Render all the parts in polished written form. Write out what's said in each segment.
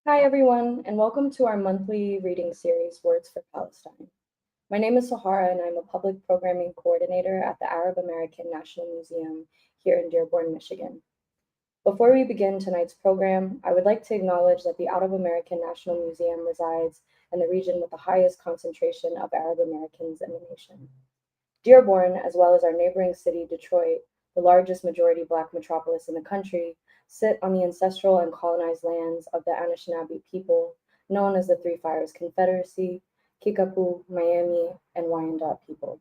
Hi, everyone, and welcome to our monthly reading series, Words for Palestine. My name is Sahara, and I'm a public programming coordinator at the Arab American National Museum here in Dearborn, Michigan. Before we begin tonight's program, I would like to acknowledge that the Arab American National Museum resides in the region with the highest concentration of Arab Americans in the nation. Dearborn, as well as our neighboring city, Detroit, the largest majority Black metropolis in the country, sit on the ancestral and colonized lands of the Anishinaabe people, known as the Three Fires Confederacy, Kickapoo, Miami, and Wyandot people.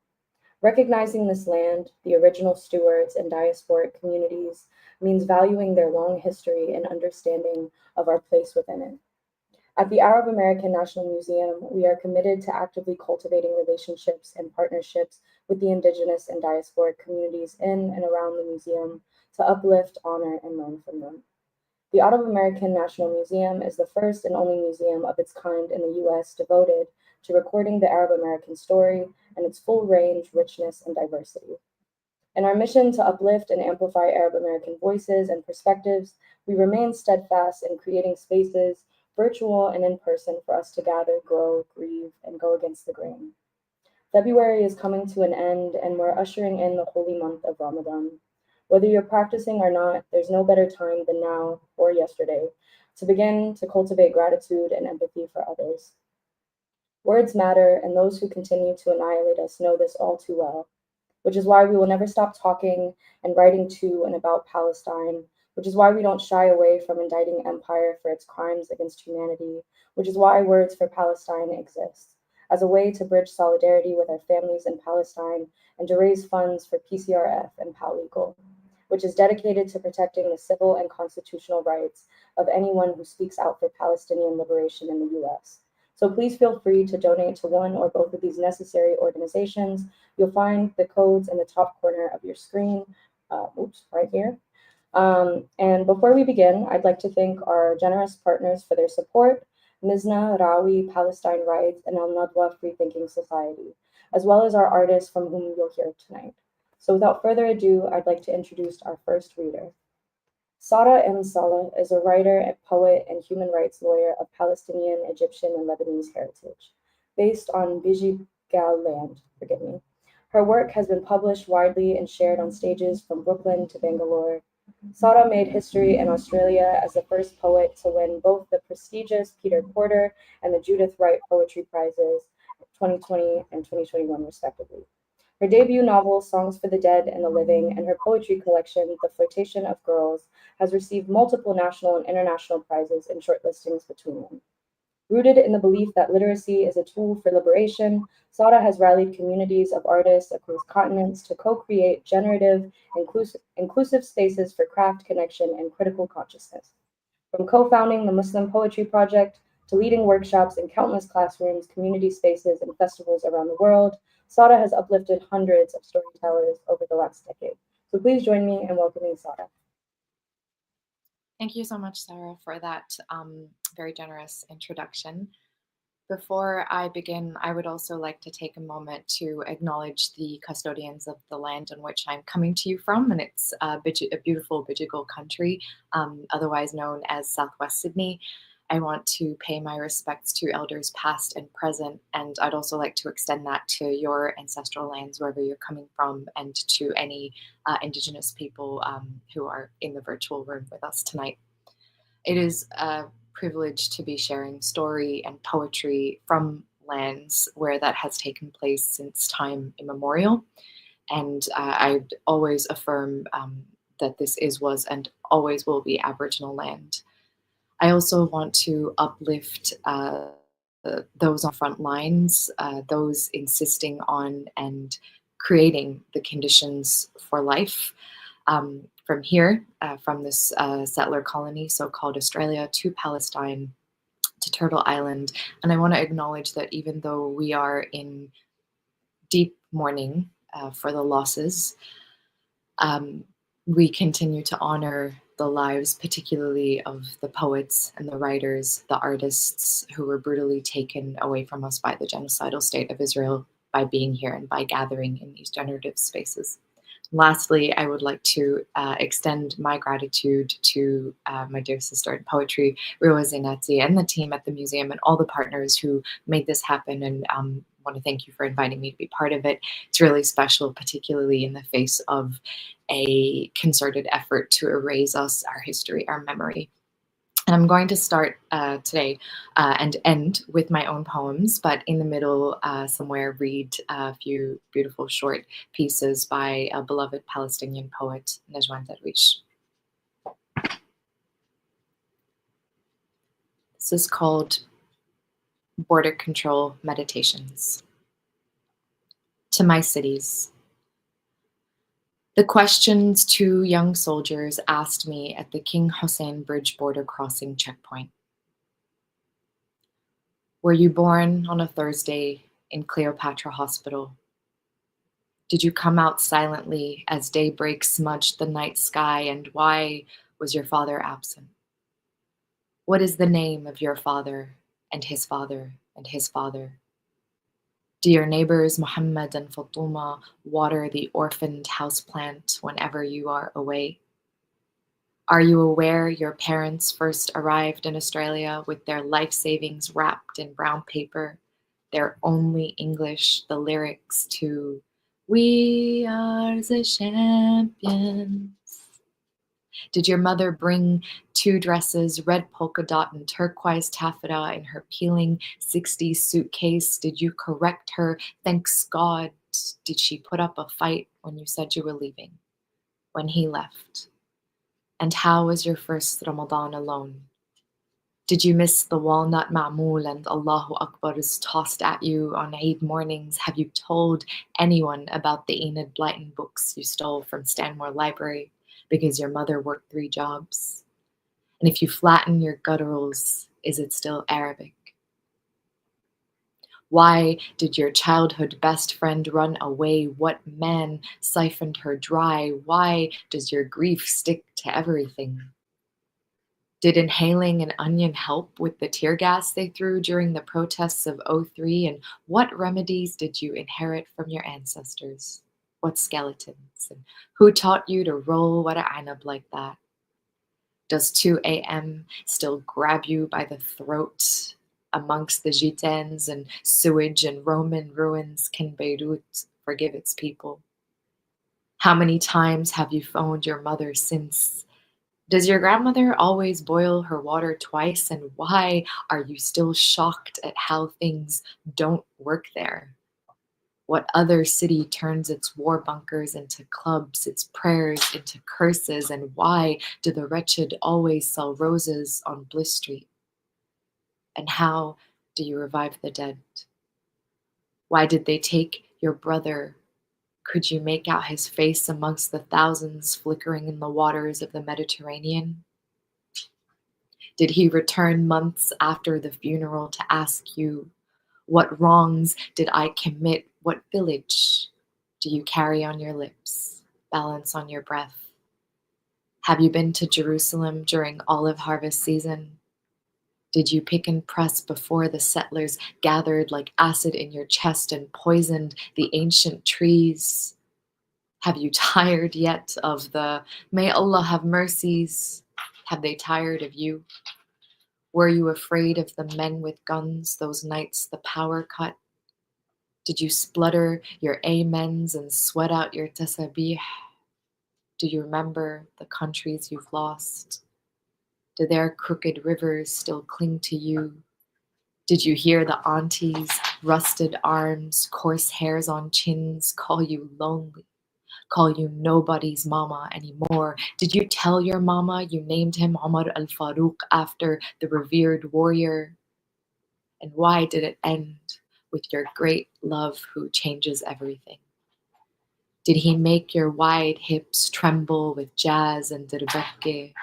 Recognizing this land, the original stewards, and diasporic communities means valuing their long history and understanding of our place within it. At the Arab American National Museum, we are committed to actively cultivating relationships and partnerships with the indigenous and diasporic communities in and around the museum to uplift, honor, and learn from them. The Arab American National Museum is the first and only museum of its kind in the US devoted to recording the Arab American story and its full range, richness, and diversity. In our mission to uplift and amplify Arab American voices and perspectives, we remain steadfast in creating spaces, virtual and in person, for us to gather, grow, grieve, and go against the grain. February is coming to an end, and we're ushering in the holy month of Ramadan. Whether you're practicing or not, there's no better time than now or yesterday to begin to cultivate gratitude and empathy for others. Words matter, and those who continue to annihilate us know this all too well, which is why we will never stop talking and writing to and about Palestine, which is why we don't shy away from indicting empire for its crimes against humanity, which is why Words for Palestine exists, as a way to bridge solidarity with our families in Palestine and to raise funds for PCRF and PalLegal, which is dedicated to protecting the civil and constitutional rights of anyone who speaks out for Palestinian liberation in the US. So please feel free to donate to one or both of these necessary organizations. You'll find the codes in the top corner of your screen, right here. And before we begin, I'd like to thank our generous partners for their support, Mizna, Rawi, Palestine Rights, and Al Nadwa Free Thinking Society, as well as our artists from whom you'll hear tonight. So without further ado, I'd like to introduce our first reader. Sara M. Saleh is a writer, and poet, and human rights lawyer of Palestinian, Egyptian, and Lebanese heritage, based on Bijigal land, forgive me. Her work has been published widely and shared on stages from Brooklyn to Bangalore. Sara made history in Australia as the first poet to win both the prestigious Peter Porter and the Judith Wright Poetry Prizes 2020 and 2021, respectively. Her debut novel, Songs for the Dead and the Living, and her poetry collection, The Flirtation of Girls, has received multiple national and international prizes and shortlistings between them. Rooted in the belief that literacy is a tool for liberation, Sada has rallied communities of artists across continents to co-create generative, inclusive spaces for craft, connection, and critical consciousness. From co-founding the Muslim Poetry Project to leading workshops in countless classrooms, community spaces, and festivals around the world, Sada has uplifted hundreds of storytellers over the last decade. So please join me in welcoming Sada. Thank you so much, Sarah, for that very generous introduction. Before I begin, I would also like to take a moment to acknowledge the custodians of the land on which I'm coming to you from, and it's a beautiful Bidjigal country, otherwise known as Southwest Sydney. I want to pay my respects to elders past and present, and I'd also like to extend that to your ancestral lands, wherever you're coming from, and to any Indigenous people who are in the virtual room with us tonight. It is a privilege to be sharing story and poetry from lands where that has taken place since time immemorial, and I'd always affirm that this is, was, and always will be Aboriginal land. I also want to uplift those on front lines, those insisting on and creating the conditions for life from here, from this settler colony, so-called Australia, to Palestine, to Turtle Island. And I want to acknowledge that even though we are in deep mourning for the losses, we continue to honor the lives, particularly of the poets and the writers, the artists who were brutally taken away from us by the genocidal state of Israel by being here and by gathering in these generative spaces. Lastly, I would like to extend my gratitude to my dear sister in poetry, Ruwa Zainati, and the team at the museum and all the partners who made this happen. And want to thank you for inviting me to be part of it. It's really special, particularly in the face of a concerted effort to erase us, our history, our memory. And I'm going to start today and end with my own poems, but in the middle, somewhere, read a few beautiful short pieces by a beloved Palestinian poet, Najwan Darwish. This is called Border Control Meditations. To my cities. The questions two young soldiers asked me at the King Hussein Bridge border crossing checkpoint. Were you born on a Thursday in Cleopatra Hospital? Did you come out silently as daybreak smudged the night sky, and why was your father absent? What is the name of your father and his father and his father? Do your neighbors Muhammad and Fatuma water the orphaned houseplant whenever you are away? Are you aware your parents first arrived in Australia with their life savings wrapped in brown paper, their only English, the lyrics to "We are the champions"? Did your mother bring two dresses, red polka dot and turquoise taffeta in her peeling 60s suitcase? Did you correct her? Thanks God. Did she put up a fight when you said you were leaving? When he left? And how was your first Ramadan alone? Did you miss the walnut ma'mool and Allahu Akbar is tossed at you on Eid mornings? Have you told anyone about the Enid Blyton books you stole from Stanmore Library because your mother worked 3 jobs? And if you flatten your gutturals, is it still Arabic? Why did your childhood best friend run away? What man siphoned her dry? Why does your grief stick to everything? Did inhaling an onion help with the tear gas they threw during the protests of '03? And what remedies did you inherit from your ancestors? What skeletons? And who taught you to roll wara anab like that? Does 2 a.m. still grab you by the throat amongst the gitans and sewage and Roman ruins? Can Beirut forgive its people? How many times have you phoned your mother since? Does your grandmother always boil her water twice? And why are you still shocked at how things don't work there? What other city turns its war bunkers into clubs, its prayers into curses? And why do the wretched always sell roses on Bliss Street? And how do you revive the dead? Why did they take your brother? Could you make out his face amongst the thousands flickering in the waters of the Mediterranean? Did he return months after the funeral to ask you, what wrongs did I commit? What village do you carry on your lips, balance on your breath? Have you been to Jerusalem during olive harvest season? Did you pick and press before the settlers gathered like acid in your chest and poisoned the ancient trees? Have you tired yet of the "May Allah have mercies"? Have they tired of you? Were you afraid of the men with guns those nights the power cut? Did you splutter your amens and sweat out your tasabih? Do you remember the countries you've lost? Do their crooked rivers still cling to you? Did you hear the aunties, rusted arms, coarse hairs on chins call you lonely? Call you nobody's mama anymore? Did you tell your mama you named him Omar al-Faruq after the revered warrior? And why did it end with your great love who changes everything? Did he make your wide hips tremble with jazz and dirbakke?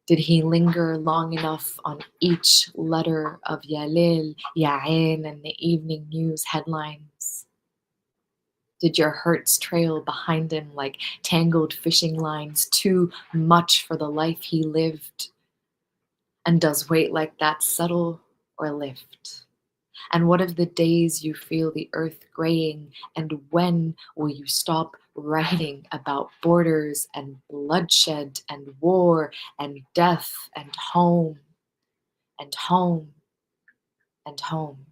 Did he linger long enough on each letter of Yalil, Ya'in, and the evening news headlines? Did your hurts trail behind him like tangled fishing lines, too much for the life he lived? And does weight like that settle or lift? And what of the days you feel the earth graying? And when will you stop writing about borders and bloodshed and war and death and home and home and home?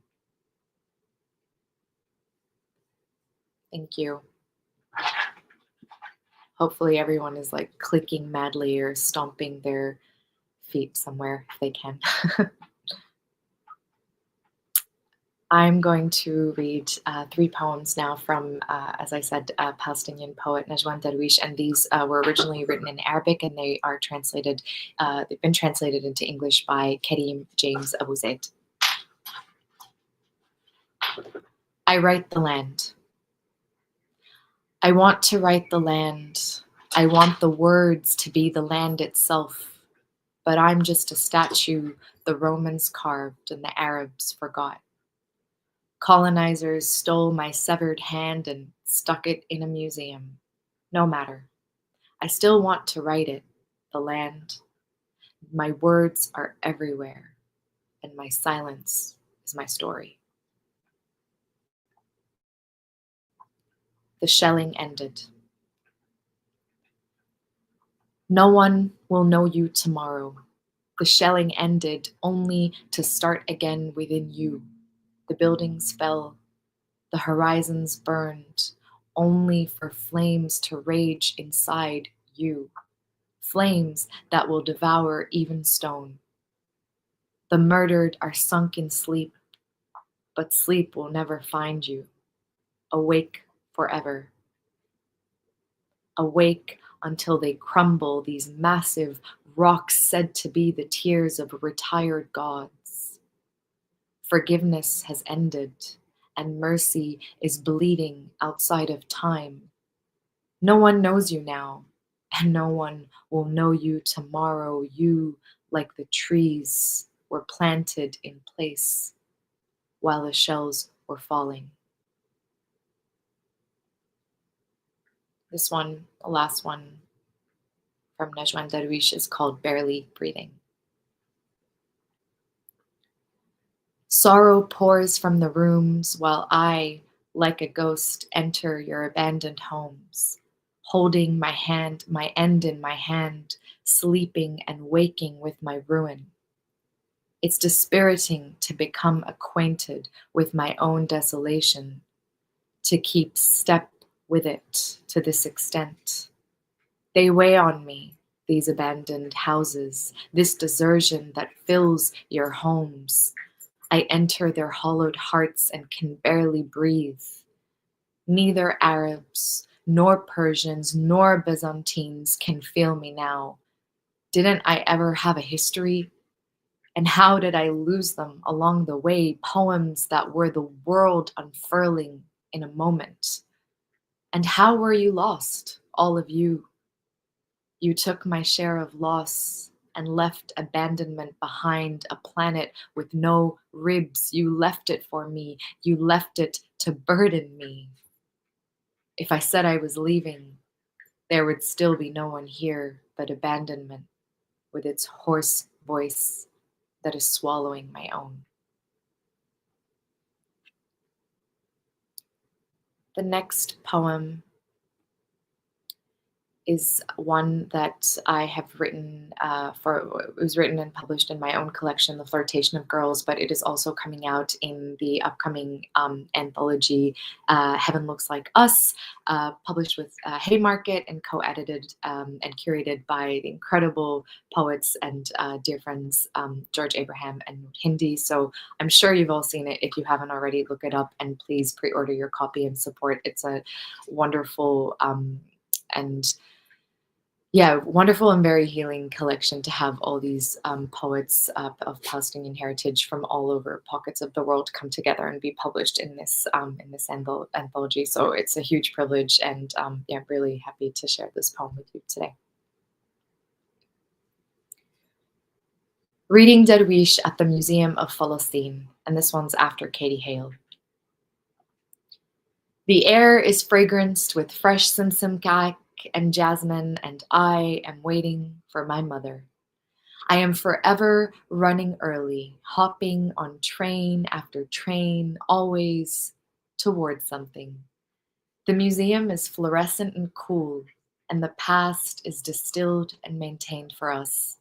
Thank you. Hopefully everyone is like clicking madly or stomping their feet somewhere if they can. I'm going to read 3 poems now from, as I said, Palestinian poet Najwan Darwish, and these were originally written in Arabic, and they are translated. They've been translated into English by Karim James Abu Zaid. I write the land. I want to write the land. I want the words to be the land itself, but I'm just a statue the Romans carved and the Arabs forgot. Colonizers stole my severed hand and stuck it in a museum. No matter. I still want to write it, the land. My words are everywhere, and my silence is my story. The shelling ended. No one will know you tomorrow. The shelling ended only to start again within you. The buildings fell. The horizons burned, only for flames to rage inside you, flames that will devour even stone. The murdered are sunk in sleep, but sleep will never find you, awake forever. Awake until they crumble, these massive rocks said to be the tears of retired gods. Forgiveness has ended, and mercy is bleeding outside of time. No one knows you now, and no one will know you tomorrow. You, like the trees, were planted in place while the shells were falling. This one, the last one from Najwan Darwish, is called Barely Breathing. Sorrow pours from the rooms while I, like a ghost, enter your abandoned homes, holding my hand, my end in my hand, sleeping and waking with my ruin. It's dispiriting to become acquainted with my own desolation, to keep step with it to this extent. They weigh on me, these abandoned houses, this desertion that fills your homes. I enter their hollowed hearts and can barely breathe. Neither Arabs, nor Persians, nor Byzantines can feel me now. Didn't I ever have a history? And how did I lose them along the way? Poems that were the world unfurling in a moment. And how were you lost, all of you? You took my share of loss and left abandonment behind, a planet with no ribs. You left it for me. You left it to burden me. If I said I was leaving, there would still be no one here but abandonment with its hoarse voice that is swallowing my own. The next poem is one that I have written it was written and published in my own collection, The Flirtation of Girls, but it is also coming out in the upcoming anthology, Heaven Looks Like Us, published with Haymarket and co-edited and curated by the incredible poets and dear friends, George Abraham and Noor Hindi. So I'm sure you've all seen it. If you haven't already, look it up and please pre-order your copy and support. It's a wonderful wonderful and very healing collection to have all these poets of Palestinian heritage from all over pockets of the world come together and be published in this anthology. So it's a huge privilege, and I'm really happy to share this poem with you today. Reading Darwish at the Museum of Palestine, and this one's after Katie Hale. The air is fragranced with fresh simsim cake and jasmine, and I am waiting for my mother. I am forever running early, hopping on train after train, always towards something. The museum is fluorescent and cool, and the past is distilled and maintained for us.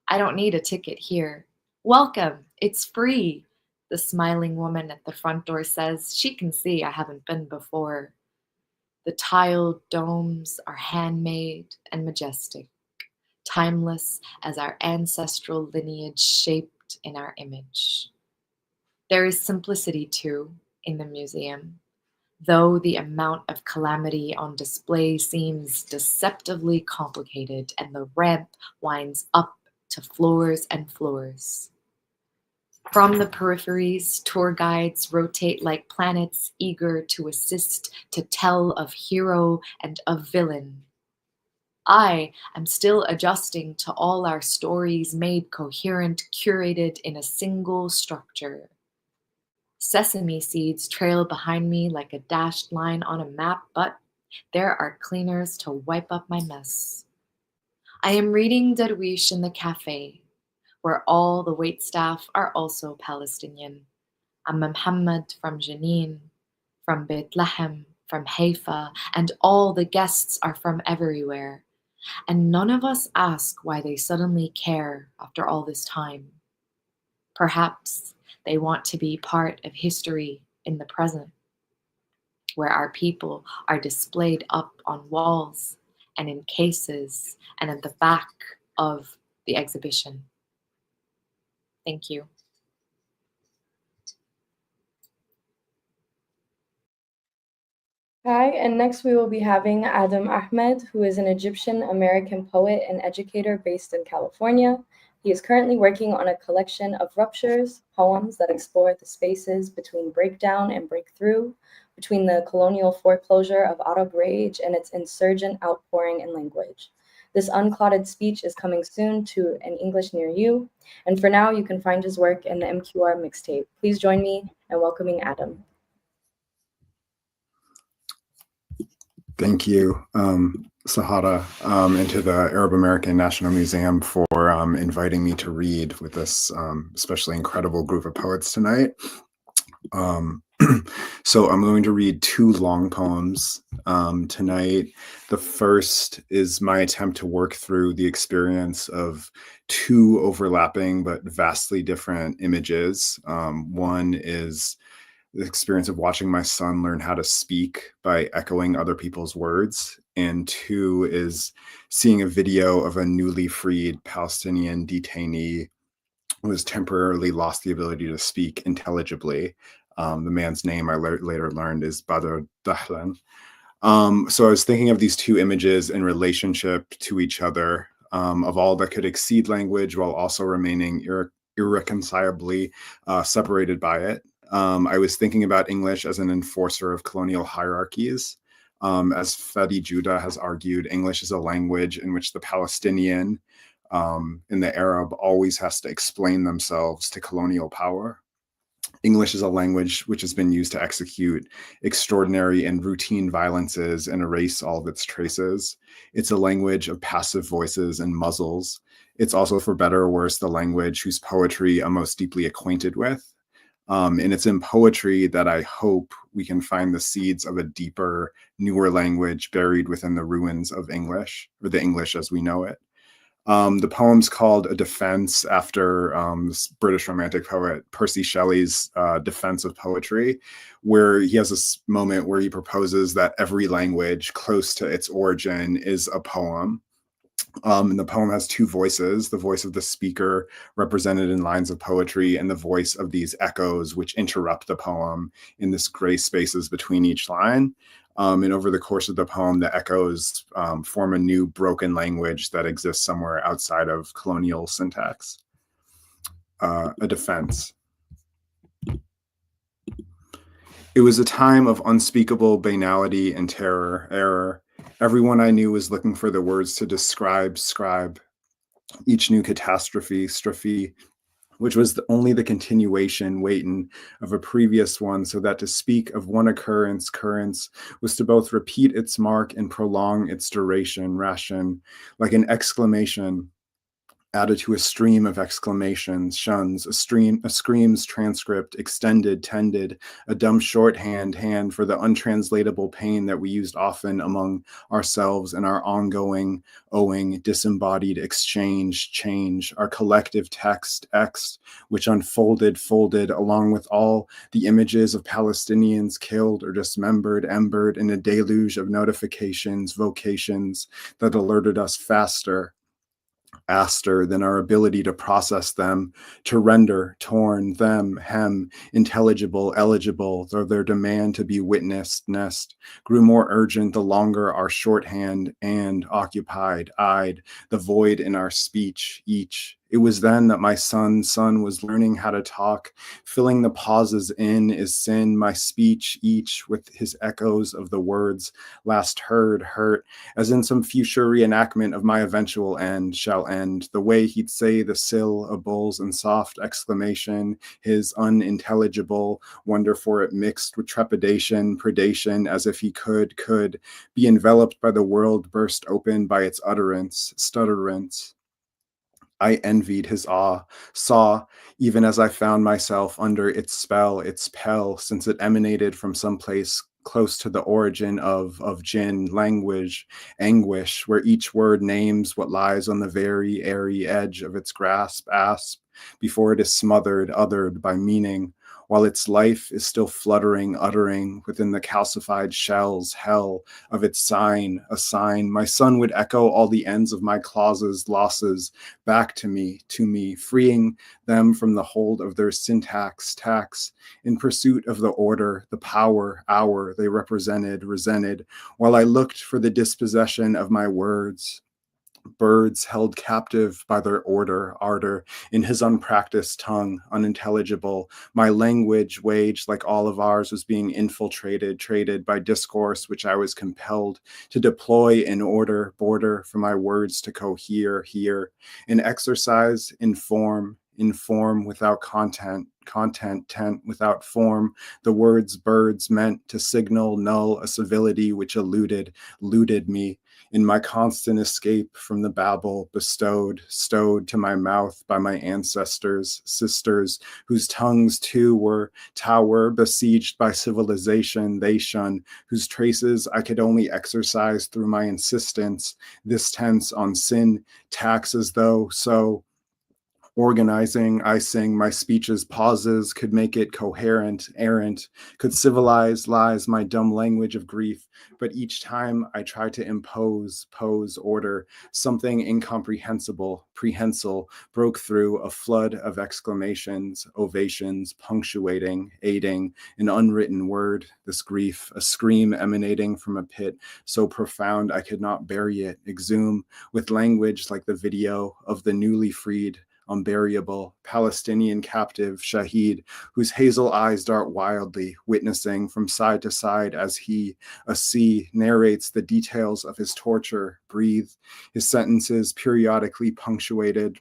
I don't need a ticket here. Welcome, it's free. The smiling woman at the front door says she can see I haven't been before. The tiled domes are handmade and majestic, timeless as our ancestral lineage shaped in our image. There is simplicity, too, in the museum, though the amount of calamity on display seems deceptively complicated and the ramp winds up to floors and floors. From the peripheries, tour guides rotate like planets eager to assist to tell of hero and of villain. I am still adjusting to all our stories made coherent, curated in a single structure. Sesame seeds trail behind me like a dashed line on a map, but there are cleaners to wipe up my mess. I am reading Darwish in the cafe, where all the waitstaff are also Palestinian. Amma Muhammad from Jenin, from Bethlehem, from Haifa, and all the guests are from everywhere. And none of us ask why they suddenly care after all this time. Perhaps they want to be part of history in the present, where our people are displayed up on walls and in cases and at the back of the exhibition. Thank you. Hi, and next we will be having Adam Ahmed, who is an Egyptian American poet and educator based in California. He is currently working on a collection of ruptures, poems that explore the spaces between breakdown and breakthrough, between the colonial foreclosure of Arab rage and its insurgent outpouring in language. This unclouded speech is coming soon to an English near you, and for now you can find his work in the MQR mixtape. Please join me in welcoming Adam. Thank you, Sahara, and to the Arab American National Museum for inviting me to read with this especially incredible group of poets tonight. So I'm going to read two long poems tonight. The first is my attempt to work through the experience of two overlapping but vastly different images. One is the experience of watching my son learn how to speak by echoing other people's words. And two is seeing a video of a newly freed Palestinian detainee who has temporarily lost the ability to speak intelligibly. The man's name I later learned is Badr Dahlan. So I was thinking of these two images in relationship to each other, of all that could exceed language while also remaining irreconcilably separated by it. I was thinking about English as an enforcer of colonial hierarchies. As Fadi Judah has argued, English is a language in which the Palestinian and the Arab always has to explain themselves to colonial power. English is a language which has been used to execute extraordinary and routine violences and erase all of its traces. It's a language of passive voices and muzzles. It's also, for better or worse, the language whose poetry I'm most deeply acquainted with. And it's in poetry that I hope we can find the seeds of a deeper, newer language buried within the ruins of English, or the English as we know it. The poem's called A Defense after this British romantic poet Percy Shelley's defense of poetry, where he has this moment where he proposes that every language close to its origin is a poem. And the poem has two voices, the voice of the speaker represented in lines of poetry and the voice of these echoes which interrupt the poem in this gray spaces between each line. And over the course of the poem, the echoes form a new broken language that exists somewhere outside of colonial syntax. A defense. It was a time of unspeakable banality and error. Everyone I knew was looking for the words to describe, scribe, each new catastrophe, which was only the continuation, waitin', of a previous one, so that to speak of one occurrence, was to both repeat its mark and prolong its duration, ration, like an exclamation added to a stream of exclamations, shuns, a scream's transcript, extended, tended, a dumb shorthand hand for the untranslatable pain that we used often among ourselves in our ongoing, owing, disembodied exchange, change, our collective text, X, which unfolded, folded, along with all the images of Palestinians killed or dismembered, embered in a deluge of notifications, vocations that alerted us faster than our ability to process them, to render, torn, them, hem, intelligible, eligible, though their demand to be witnessed, nest, grew more urgent the longer our shorthand and occupied, eyed, the void in our speech, each. It was then that my son was learning how to talk, filling the pauses in is sin, my speech, each with his echoes of the words last heard, hurt, as in some future reenactment of my eventual end shall end, the way he'd say the syllables and soft exclamation, his unintelligible wonder for it mixed with trepidation, predation, as if he could be enveloped by the world burst open by its utterance, stutterance. I envied his awe, saw, even as I found myself under its spell, its pell, since it emanated from some place close to the origin of jinn, language, anguish, where each word names what lies on the very airy edge of its grasp, asp, before it is smothered, othered by meaning, while its life is still fluttering, uttering within the calcified shells, hell of its sign, a sign. My son would echo all the ends of my clauses, losses, back to me, freeing them from the hold of their syntax, tax, in pursuit of the order, the power, hour they resented, while I looked for the dispossession of my words. Birds held captive by their ardor, in his unpracticed tongue, unintelligible. My language, waged like all of ours, was being traded by discourse which I was compelled to deploy in order, border for my words to cohere here. In exercise, in form without content, tent without form, the words birds meant to signal null a civility which eluded me in my constant escape from the babble stowed to my mouth by my ancestors, sisters, whose tongues too were tower besieged by civilization they shun, whose traces I could only exercise through my insistence, this tense on sin, tax as though so organizing, I sing my speech's pauses, could make it coherent, errant, could civilize lies my dumb language of grief, but each time I try to pose order, something incomprehensible, prehensile, broke through a flood of exclamations, ovations, punctuating, aiding, an unwritten word, this grief, a scream emanating from a pit so profound I could not bury it, exhume, with language like the video of the newly freed, unburiable Palestinian captive Shahid, whose hazel eyes dart wildly, witnessing from side to side as he, a sea, narrates the details of his torture, breathe, his sentences periodically punctuated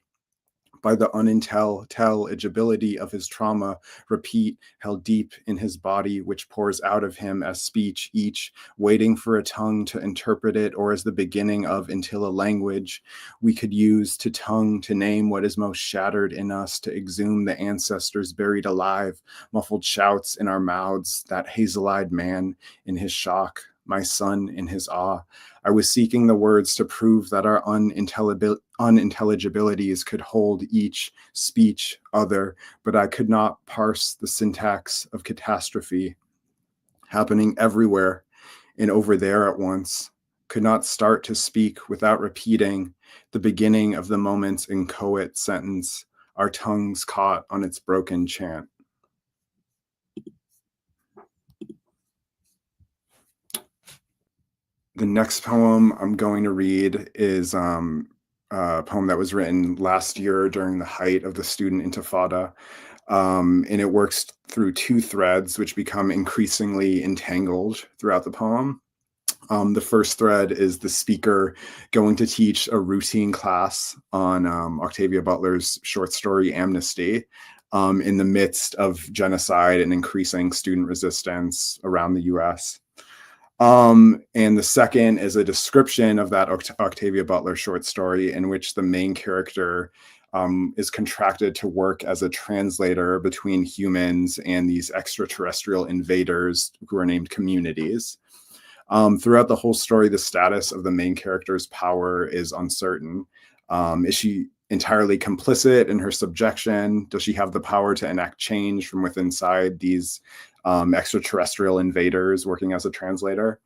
by the unintelligibility of his trauma, repeat, held deep in his body, which pours out of him as speech, each waiting for a tongue to interpret it, or as the beginning of until a language we could use to tongue to name what is most shattered in us, to exhume the ancestors buried alive, muffled shouts in our mouths, that hazel-eyed man in his shock, my son in his awe. I was seeking the words to prove that our unintelligibilities could hold each speech other, but I could not parse the syntax of catastrophe happening everywhere and over there at once, could not start to speak without repeating the beginning of the moment's inchoate sentence, our tongues caught on its broken chant. The next poem I'm going to read is a poem that was written last year during the height of the student intifada. And it works through two threads, which become increasingly entangled throughout the poem. The first thread is the speaker going to teach a routine class on Octavia Butler's short story Amnesty in the midst of genocide and increasing student resistance around the US. And the second is a description of that Octavia Butler short story in which the main character is contracted to work as a translator between humans and these extraterrestrial invaders who are named communities. Throughout the whole story, the status of the main character's power is uncertain. Is she entirely complicit in her subjection? Does she have the power to enact change from within inside these extraterrestrial invaders working as a translator?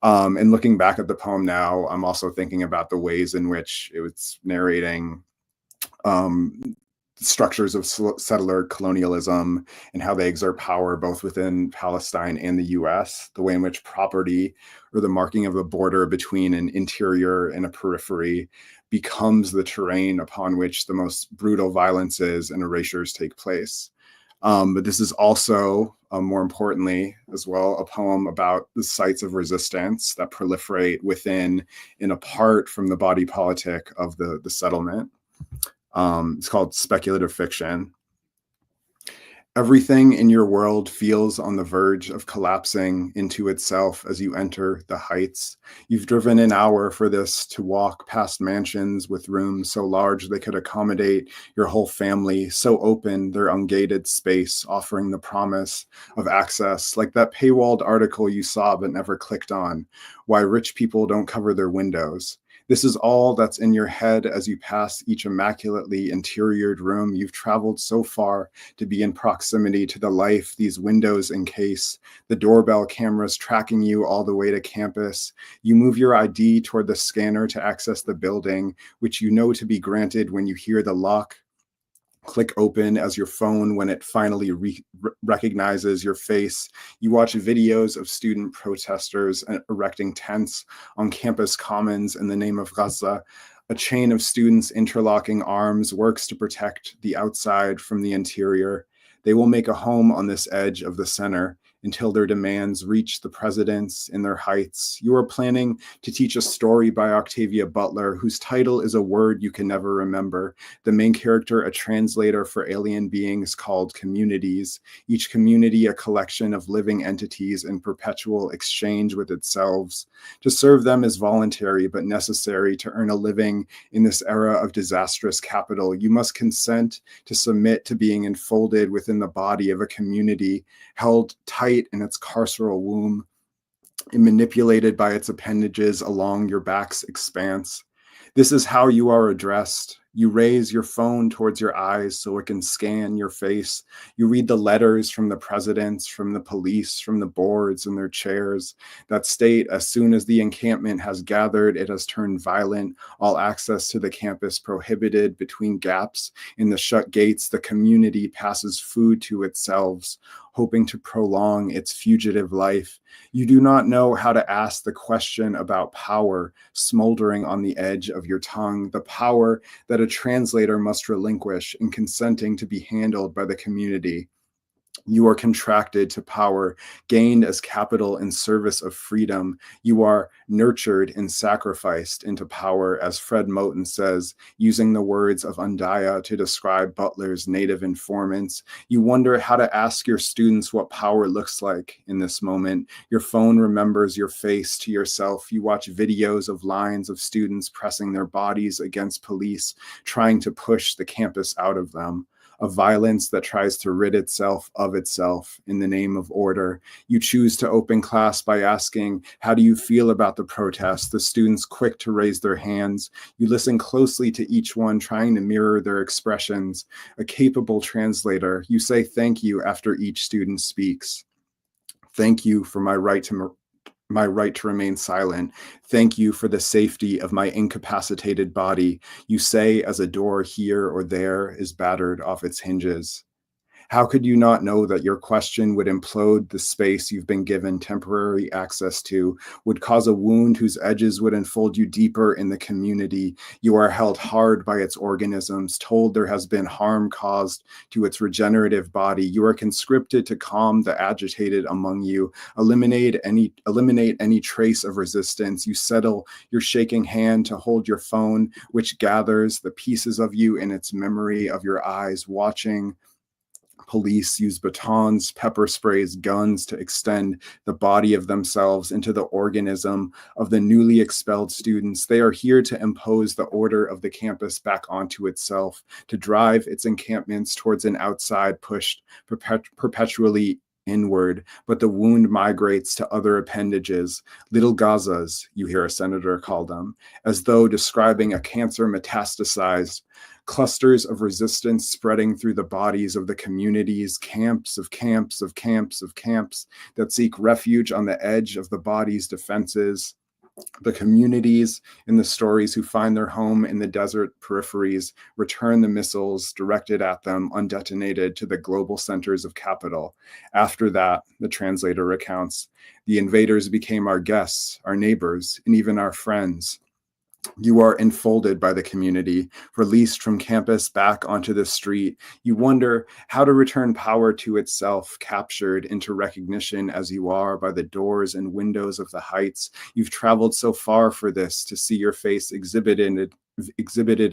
And looking back at the poem now, I'm also thinking about the ways in which it's narrating structures of settler colonialism and how they exert power both within Palestine and the US, the way in which property or the marking of the border between an interior and a periphery becomes the terrain upon which the most brutal violences and erasures take place. But this is also, more importantly, as well, a poem about the sites of resistance that proliferate within and apart from the body politic of the settlement. It's called speculative fiction. Everything in your world feels on the verge of collapsing into itself as you enter the heights. You've driven an hour for this to walk past mansions with rooms so large they could accommodate your whole family, so open their ungated space, offering the promise of access, like that paywalled article you saw but never clicked on, why rich people don't cover their windows. This is all that's in your head as you pass each immaculately interiored room. You've traveled so far to be in proximity to the life these windows encase, the doorbell cameras tracking you all the way to campus. You move your ID toward the scanner to access the building, which you know to be granted when you hear the lock click open as your phone when it finally recognizes your face. You watch videos of student protesters erecting tents on campus commons in the name of Gaza. A chain of students interlocking arms works to protect the outside from the interior. They will make a home on this edge of the center until their demands reach the presidents in their heights. You are planning to teach a story by Octavia Butler, whose title is a word you can never remember. The main character, a translator for alien beings called communities, each community a collection of living entities in perpetual exchange with itself. To serve them is voluntary but necessary to earn a living in this era of disastrous capital. You must consent to submit to being enfolded within the body of a community, held tight in its carceral womb and manipulated by its appendages along your back's expanse. This is how you are addressed. You raise your phone towards your eyes so it can scan your face. You read the letters from the presidents, from the police, from the boards and their chairs that state as soon as the encampment has gathered, it has turned violent, all access to the campus prohibited. Between gaps in the shut gates, the community passes food to itself, hoping to prolong its fugitive life. You do not know how to ask the question about power smoldering on the edge of your tongue, the power that a translator must relinquish in consenting to be handled by the community. You are contracted to power, gained as capital in service of freedom. You are nurtured and sacrificed into power, as Fred Moten says, using the words of Undaya to describe Butler's native informants. You wonder how to ask your students what power looks like in this moment. Your phone remembers your face to yourself. You watch videos of lines of students pressing their bodies against police, trying to push the campus out of them. A violence that tries to rid itself of itself in the name of order. You choose to open class by asking, how do you feel about the protest? The students quick to raise their hands. You listen closely to each one, trying to mirror their expressions. A capable translator, you say thank you after each student speaks. Thank you for my right to remain silent. Thank you for the safety of my incapacitated body. You say as a door here or there is battered off its hinges. How could you not know that your question would implode the space you've been given temporary access to, would cause a wound whose edges would enfold you deeper in the community? You are held hard by its organisms, told there has been harm caused to its regenerative body. You are conscripted to calm the agitated among you, eliminate any trace of resistance. You settle your shaking hand to hold your phone, which gathers the pieces of you in its memory of your eyes watching Police use batons, pepper sprays, guns to extend the body of themselves into the organism of the newly expelled students. They are here to impose the order of the campus back onto itself, to drive its encampments towards an outside pushed perpetually inward, but the wound migrates to other appendages, little Gazas, you hear a senator call them, as though describing a cancer metastasized, clusters of resistance spreading through the bodies of the communities, camps of camps of camps of camps that seek refuge on the edge of the body's defenses. The communities in the stories who find their home in the desert peripheries return the missiles directed at them undetonated to the global centers of capital. After that, the translator recounts, the invaders became our guests, our neighbors, and even our friends. You are enfolded by the community, released from campus back onto the street. You wonder how to return power to itself, captured into recognition as you are by the doors and windows of the heights. You've traveled so far for this, to see your face exhibited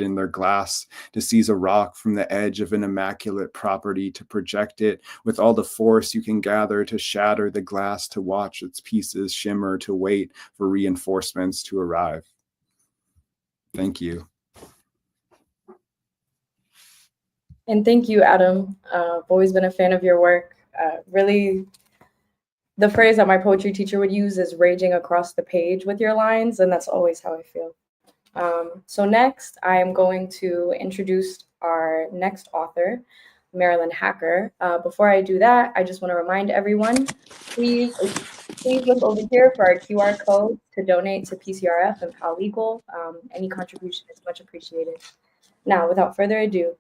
in their glass, to seize a rock from the edge of an immaculate property, to project it with all the force you can gather, to shatter the glass, to watch its pieces shimmer, to wait for reinforcements to arrive. Thank you. And thank you, Adam. I've always been a fan of your work. Really, the phrase that my poetry teacher would use is raging across the page with your lines, and that's always how I feel. So next, I am going to introduce our next author, Marilyn Hacker. Before I do that, I just want to remind everyone, please look over here for our QR code to donate to PCRF and PAL Legal. Any contribution is much appreciated. Now, without further ado,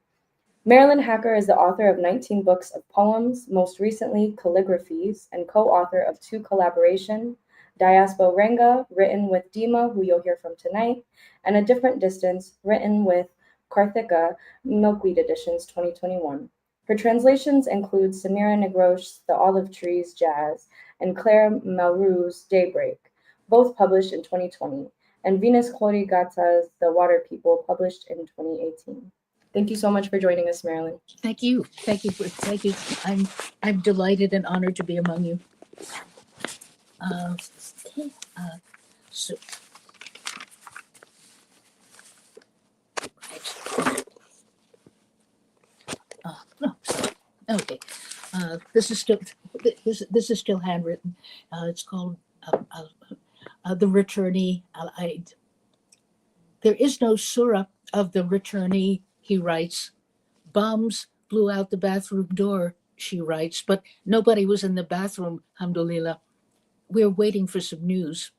Marilyn Hacker is the author of 19 books of poems, most recently Calligraphies, and co-author of 2 collaborations, Diaspo Renga, written with Dima, who you'll hear from tonight, and A Different Distance, written with Karthika, Milkweed Editions 2021. Her translations include Samira Negrosh's The Olive Trees Jazz and Claire Malroux's Daybreak, both published in 2020, and Venus Khori Gata's The Water People, published in 2018. Thank you so much for joining us, Marilyn. Thank you. Thank you. I'm delighted and honored to be among you. Okay. So. No. Okay. This is still handwritten. It's called The Returnee. There is no surah of the returnee, he writes. Bombs blew out the bathroom door, she writes, but nobody was in the bathroom, alhamdulillah. We're waiting for some news.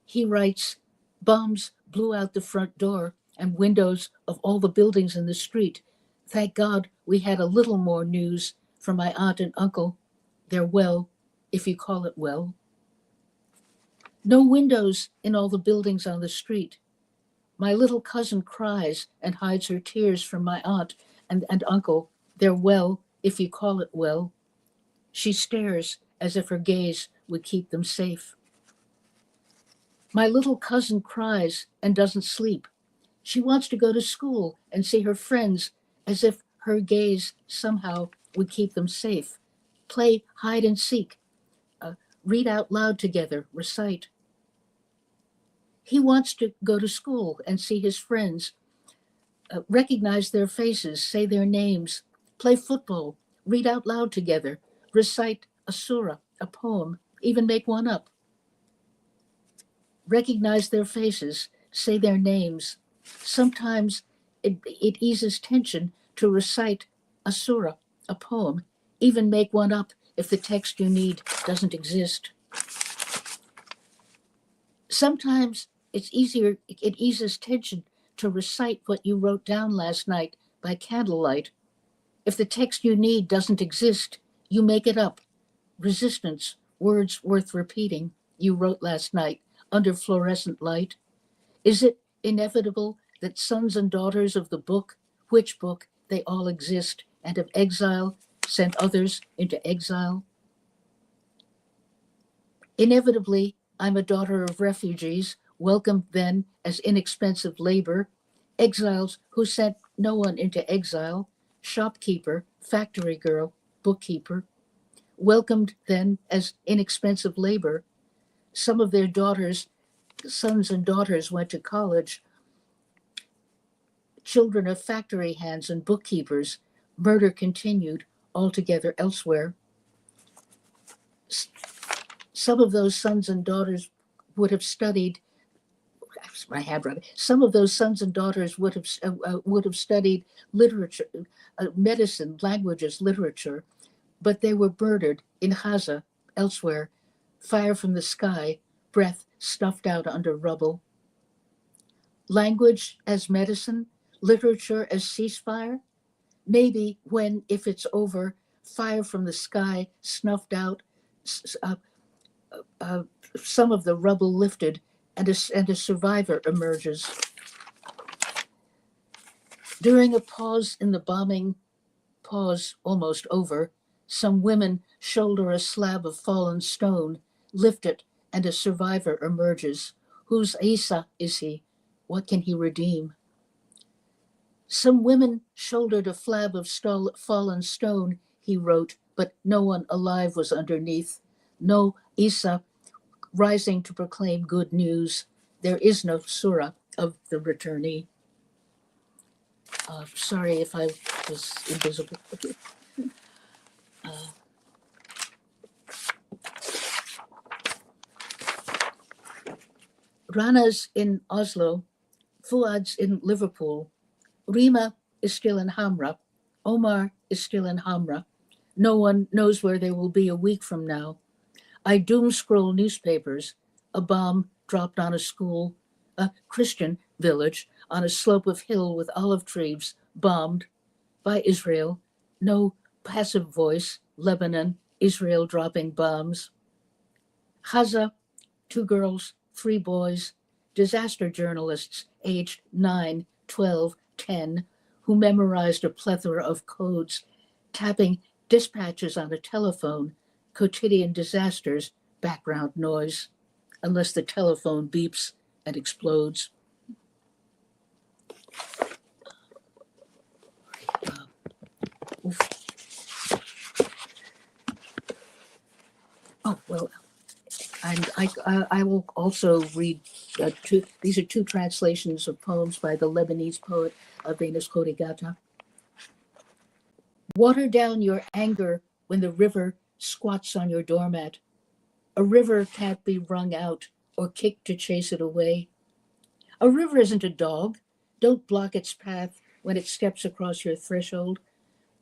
He writes, bombs blew out the front door and windows of all the buildings in the street. Thank God we had a little more news from my aunt and uncle. They're well, if you call it well. No windows in all the buildings on the street. My little cousin cries and hides her tears from my aunt and uncle. They're well, if you call it well. She stares as if her gaze would keep them safe. My little cousin cries and doesn't sleep. She wants to go to school and see her friends as if her gaze somehow would keep them safe. Play hide and seek. Read out loud together, recite. He wants to go to school and see his friends, recognize their faces, say their names, play football, read out loud together, recite a surah, a poem, even make one up. Recognize their faces, say their names. Sometimes it eases tension to recite a surah, a poem, even make one up if the text you need doesn't exist. Sometimes it eases tension to recite what you wrote down last night by candlelight. If the text you need doesn't exist, you make it up. Resistance, words worth repeating, you wrote last night under fluorescent light. Is it inevitable that sons and daughters of the book, which book they all exist, and of exile sent others into exile? Inevitably, I'm a daughter of refugees, welcomed then as inexpensive labor, exiles who sent no one into exile, shopkeeper, factory girl, bookkeeper, welcomed then as inexpensive labor. Some of their sons and daughters went to college. Children of factory hands and bookkeepers, murder continued altogether elsewhere. Some of those sons and daughters would have studied. My handwriting. Some of those sons and daughters would have studied literature, medicine, languages, literature, but they were murdered in Gaza, elsewhere. Fire from the sky, breath stuffed out under rubble. Language as medicine, literature as ceasefire. Maybe when, if it's over, fire from the sky snuffed out, some of the rubble lifted, and a survivor emerges. During a pause in the bombing, pause almost over, some women shoulder a slab of fallen stone, lift it, and a survivor emerges. Whose Isa is he? What can he redeem? Some women shouldered a flab of fallen stone, he wrote, but no one alive was underneath. No Isa rising to proclaim good news. There is no surah of the returnee. Sorry if I was invisible. Rana's in Oslo, Fuad's in Liverpool, Rima is still in Hamra, Omar is still in Hamra. No one knows where they will be a week from now. I doom scroll newspapers. A bomb dropped on a school, a Christian village on a slope of hill with olive trees, bombed by Israel. No passive voice, Lebanon, Israel dropping bombs. Gaza, 2 girls, 3 boys, disaster journalists aged 9, 12, 10, who memorized a plethora of codes, tapping dispatches on a telephone, quotidian disasters, background noise, unless the telephone beeps and explodes. Oh, well, and I will also read these are 2 translations of poems by the Lebanese poet Venus Korigata. Water down your anger when the river squats on your doormat. A river can't be wrung out or kicked to chase it away. A river isn't a dog. Don't block its path when it steps across your threshold.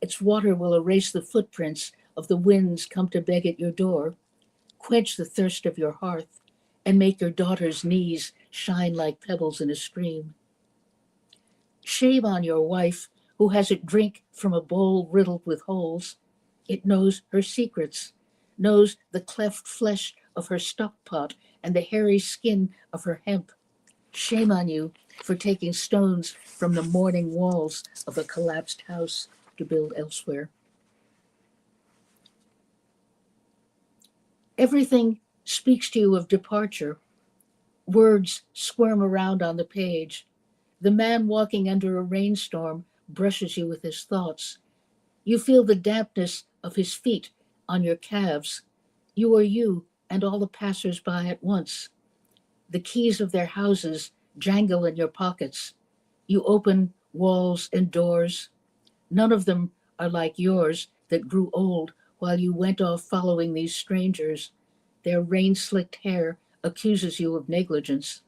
Its water will erase the footprints of the winds come to beg at your door. Quench the thirst of your hearth and make your daughter's knees shine like pebbles in a stream. Shame on your wife who has it drink from a bowl riddled with holes. It knows her secrets, knows the cleft flesh of her stock pot and the hairy skin of her hemp. Shame on you for taking stones from the mourning walls of a collapsed house to build elsewhere. Everything speaks to you of departure. Words squirm around on the page. The man walking under a rainstorm brushes you with his thoughts. You feel the dampness of his feet on your calves. You are you and all the passers-by at once. The keys of their houses jangle in your pockets. You open walls and doors. None of them are like yours that grew old while you went off following these strangers. Their rain-slicked hair accuses you of negligence.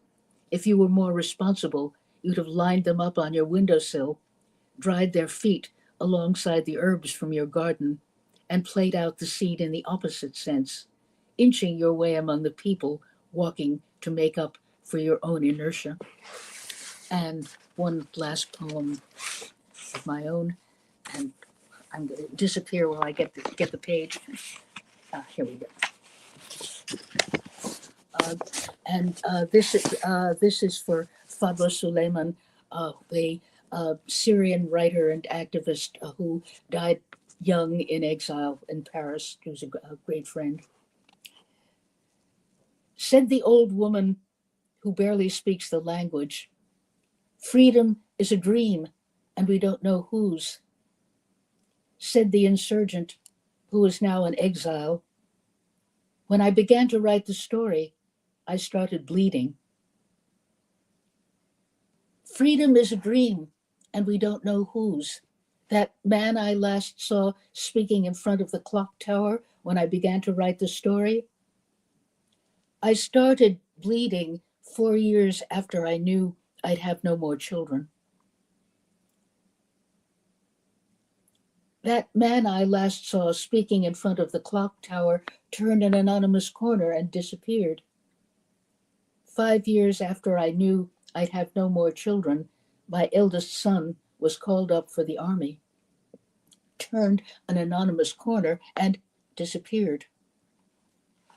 If you were more responsible, you'd have lined them up on your windowsill, dried their feet alongside the herbs from your garden, and played out the seed in the opposite sense, inching your way among the people, walking to make up for your own inertia. And one last poem of my own, and I'm going to disappear while I get the page. Here we go. This is for Fadwa Suleiman, a Syrian writer and activist who died young in exile in Paris. He was a great friend. Said the old woman who barely speaks the language, freedom is a dream and we don't know whose. said the insurgent, who is now in exile. When I began to write the story, I started bleeding. Freedom is a dream, and we don't know whose. That man I last saw speaking in front of the clock tower when I began to write the story, I started bleeding 4 years after I knew I'd have no more children. That man I last saw speaking in front of the clock tower turned an anonymous corner and disappeared. 5 years after I knew I'd have no more children, my eldest son was called up for the army, turned an anonymous corner, and disappeared.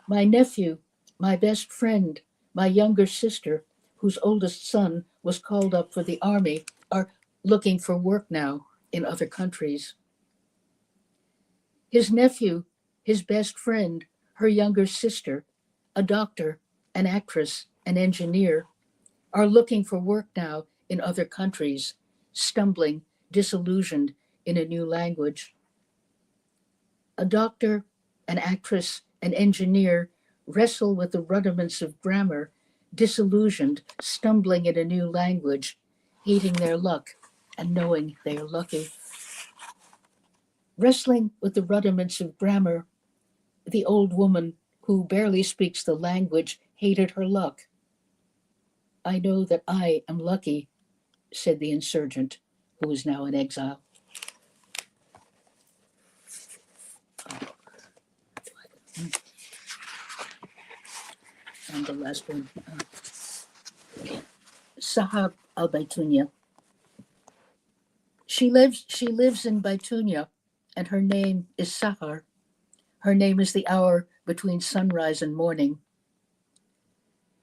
My nephew, my best friend, my younger sister, whose oldest son was called up for the army, are looking for work now in other countries. His nephew, his best friend, her younger sister, a doctor, an actress, an engineer, are looking for work now in other countries, stumbling, disillusioned in a new language. A doctor, an actress, an engineer wrestle with the rudiments of grammar, disillusioned, stumbling in a new language, hating their luck and knowing they are lucky. Wrestling with the rudiments of grammar, the old woman who barely speaks the language hated her luck. I know that I am lucky, said the insurgent, who is now in exile. And the last one, Sahar al-Baitunia. She lives in Baitunia, and her name is Sahar. Her name is the hour between sunrise and morning.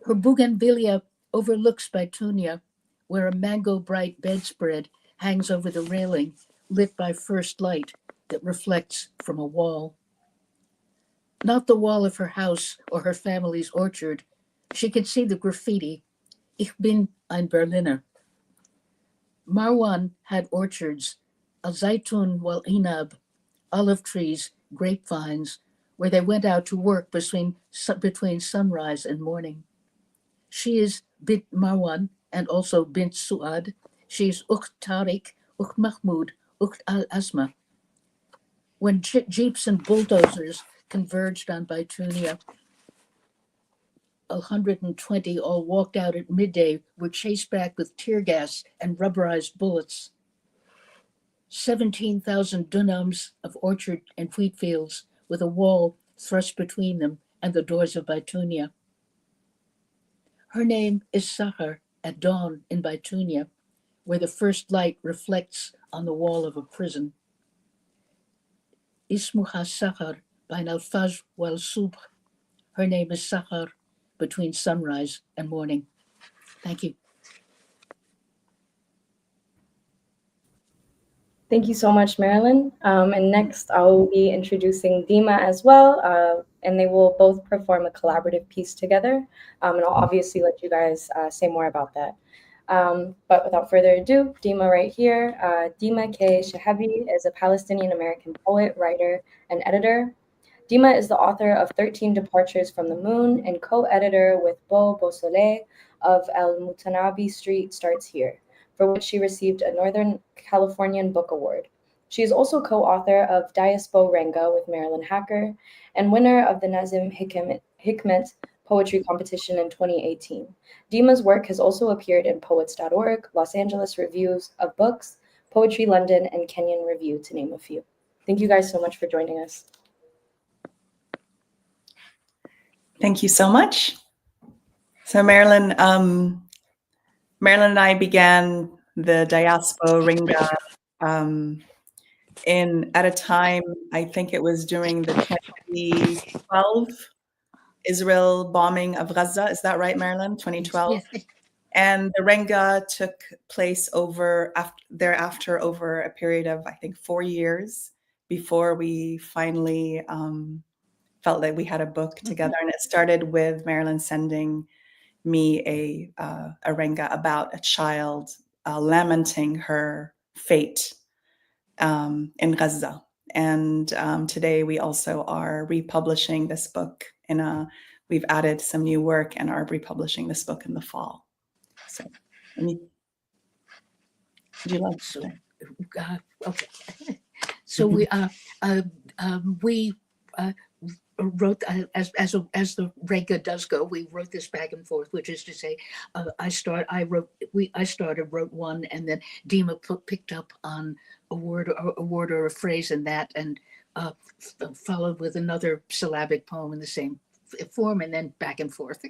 Her bougainvillea overlooks Baitunia, where a mango-bright bedspread hangs over the railing, lit by first light that reflects from a wall. Not the wall of her house or her family's orchard. She can see the graffiti, Ich bin ein Berliner. Marwan had orchards, a zaytun wal inab, olive trees, grapevines, where they went out to work between sunrise and morning. She is Bint Marwan and also Bint Suad. She is Ukht Tariq, Ukht Mahmoud, Ukht al-Asma. When jeeps and bulldozers converged on Baitunia, 120 all walked out at midday, were chased back with tear gas and rubberized bullets. 17,000 dunams of orchard and wheat fields with a wall thrust between them and the doors of Baitunia. Her name is Sahar at dawn in Baitunia, where the first light reflects on the wall of a prison. Ismuha Sahar bain al-Fajr wal-Subh. Her name is Sahar between sunrise and morning. Thank you. Thank you so much, Marilyn. And next, I'll be introducing Dima as well, and they will both perform a collaborative piece together. And I'll obviously let you guys say more about that. But without further ado, Dima right here. Dima K. Shahabi is a Palestinian-American poet, writer, and editor. Dima is the author of 13 Departures from the Moon and co-editor with Bo Beausoleil of El Mutanabi Street Starts Here, for which she received a Northern Californian Book Award. She is also co-author of Diaspo Renga with Marilyn Hacker and winner of the Nazim Hikmet Poetry Competition in 2018. Dima's work has also appeared in Poets.org, Los Angeles Reviews of Books, Poetry London, and Kenyan Review, to name a few. Thank you guys so much for joining us. Thank you so much. So Marilyn and I began the Diaspo Ringa at a time, I think it was during the 2012 Israel bombing of Gaza. Is that right, Marilyn? 2012. Yes. And the Renga took place thereafter over a period of, I think, 4 years before we finally felt that we had a book together. And it started with Marilyn sending me a Renga about a child lamenting her fate in Gaza. And today we also are republishing this book we've added some new work and are republishing this book in the fall. So, would you like to So, say? okay. So we wrote as the Rega does go. We wrote this back and forth, which is to say, I started, wrote one, and then Dima picked up on a word or a phrase in that, and followed with another syllabic poem in the same form, and then back and forth.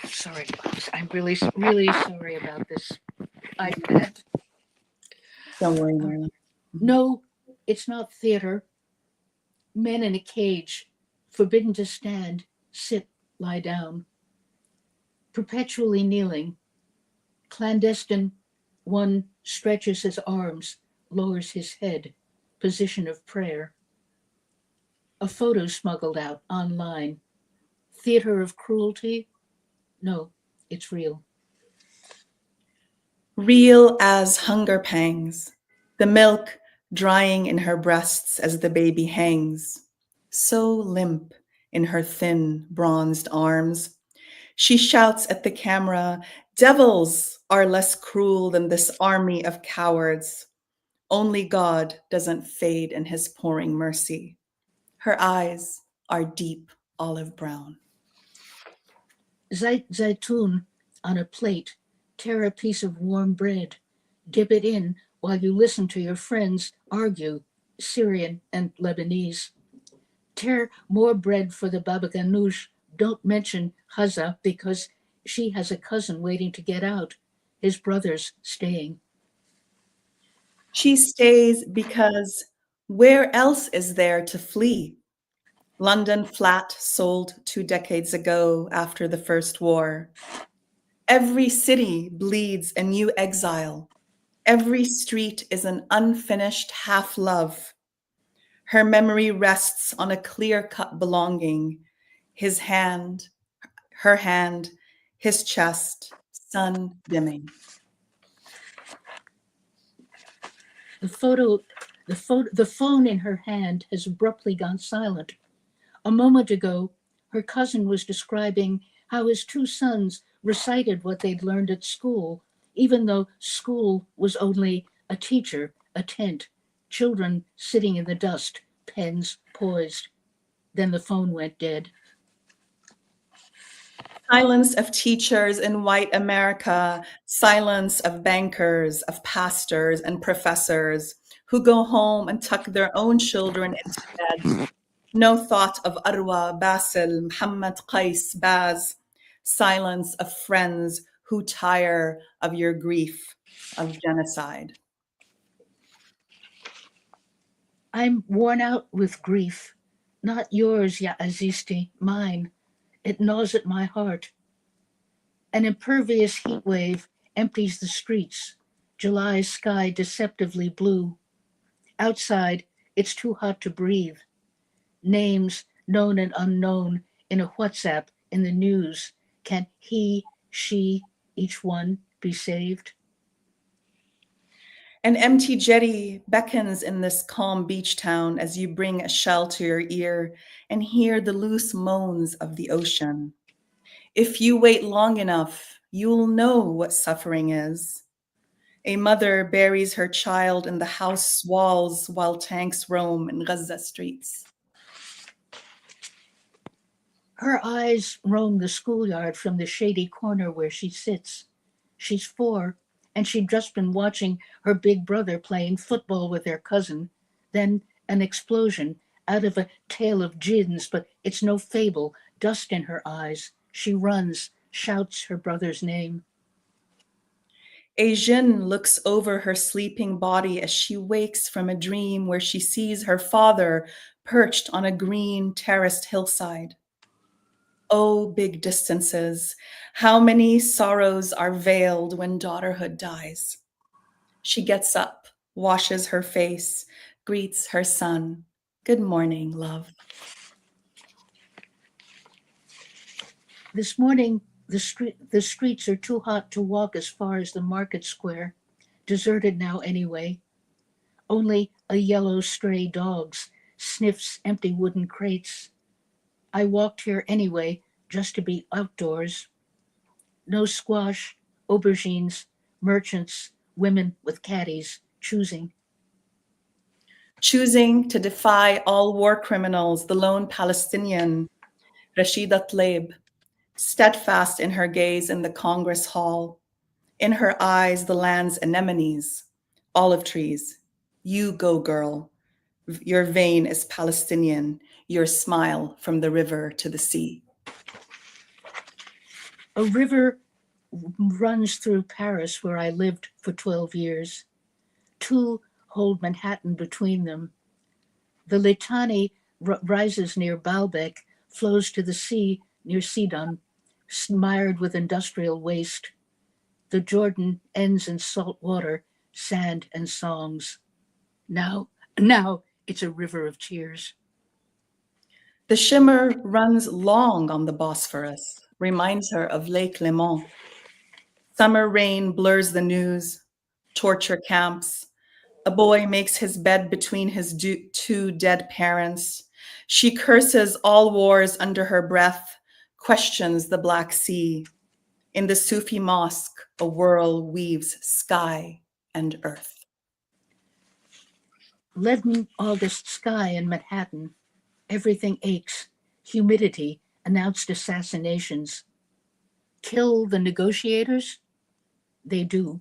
Sorry, I'm really sorry about this iPad. Don't worry, Marla. No, it's not theater. Men in a cage, forbidden to stand, sit, lie down. Perpetually kneeling, clandestine, one stretches his arms, lowers his head, position of prayer. A photo smuggled out online. Theater of cruelty? No, it's real. Real as hunger pangs, the milk drying in her breasts as the baby hangs, so limp in her thin, bronzed arms. She shouts at the camera, "Devils are less cruel than this army of cowards. Only God doesn't fade in his pouring mercy. Her eyes are deep olive brown." Zaitun on a plate, tear a piece of warm bread, dip it in while you listen to your friends argue, Syrian and Lebanese. Tear more bread for the Baba Ganoush. Don't mention Haza because she has a cousin waiting to get out. His brother's staying. She stays because where else is there to flee? London flat sold 2 decades ago after the First War. Every city bleeds a new exile. Every street is an unfinished half-love. Her memory rests on a clear-cut belonging. His hand, her hand, his chest, sun dimming. The phone in her hand has abruptly gone silent. A moment ago, her cousin was describing how his 2 sons recited what they'd learned at school, even though school was only a teacher, a tent, children sitting in the dust, pens poised. Then the phone went dead. Silence of teachers in white America, silence of bankers, of pastors and professors who go home and tuck their own children into bed. No thought of Arwa, Basil, Muhammad, Qais, Baz. Silence of friends who tire of your grief of genocide. I'm worn out with grief, not yours, Ya Azisti, mine. It gnaws at my heart. An impervious heat wave empties the streets. July sky deceptively blue. Outside, it's too hot to breathe. Names known and unknown in a WhatsApp, in the news. Can he, she, each one be saved? An empty jetty beckons in this calm beach town as you bring a shell to your ear and hear the loose moans of the ocean. If you wait long enough, you'll know what suffering is. A mother buries her child in the house walls while tanks roam in Gaza streets. Her eyes roam the schoolyard from the shady corner where she sits. She's 4, and she'd just been watching her big brother playing football with their cousin. Then an explosion out of a tale of jinns, but it's no fable, dust in her eyes. She runs, shouts her brother's name. A jinn looks over her sleeping body as she wakes from a dream where she sees her father perched on a green terraced hillside. Oh, big distances, how many sorrows are veiled when daughterhood dies. She gets up, washes her face, greets her son. Good morning, love. This morning, the streets are too hot to walk as far as the market square, deserted now anyway. Only a yellow stray dog's sniffs empty wooden crates. I walked here anyway, just to be outdoors. No squash, aubergines, merchants, women with caddies, choosing. Choosing to defy all war criminals, the lone Palestinian, Rashida Tlaib, steadfast in her gaze in the Congress Hall. In her eyes, the land's anemones, olive trees. You go, girl. Your vein is Palestinian, your smile from the river to the sea. A river runs through Paris, where I lived for 12 years. Two hold Manhattan between them. The Litani rises near Baalbek, flows to the sea near Sidon, mired with industrial waste. The Jordan ends in salt water, sand, and songs. Now it's a river of tears. The shimmer runs long on the Bosphorus, reminds her of Lake Léman. Summer rain blurs the news, torture camps. A boy makes his bed between his two dead parents. She curses all wars under her breath, questions the Black Sea. In the Sufi mosque, a whirl weaves sky and earth. Leaden August sky in Manhattan. Everything aches. Humidity announced assassinations. Kill the negotiators? They do.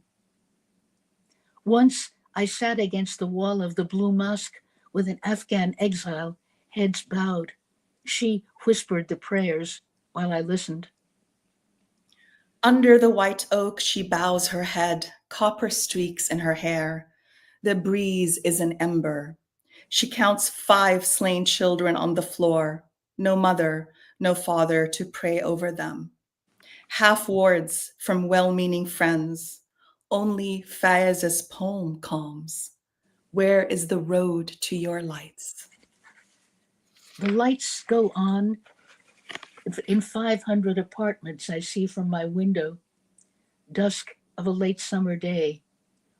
Once I sat against the wall of the Blue Mosque with an Afghan exile, heads bowed. She whispered the prayers while I listened. Under the white oak, she bows her head, copper streaks in her hair. The breeze is an ember. She counts 5 slain children on the floor, no mother, no father to pray over them. Half words from well-meaning friends. Only Fayez's poem calms. Where is the road to your lights? The lights go on in 500 apartments I see from my window. Dusk of a late summer day.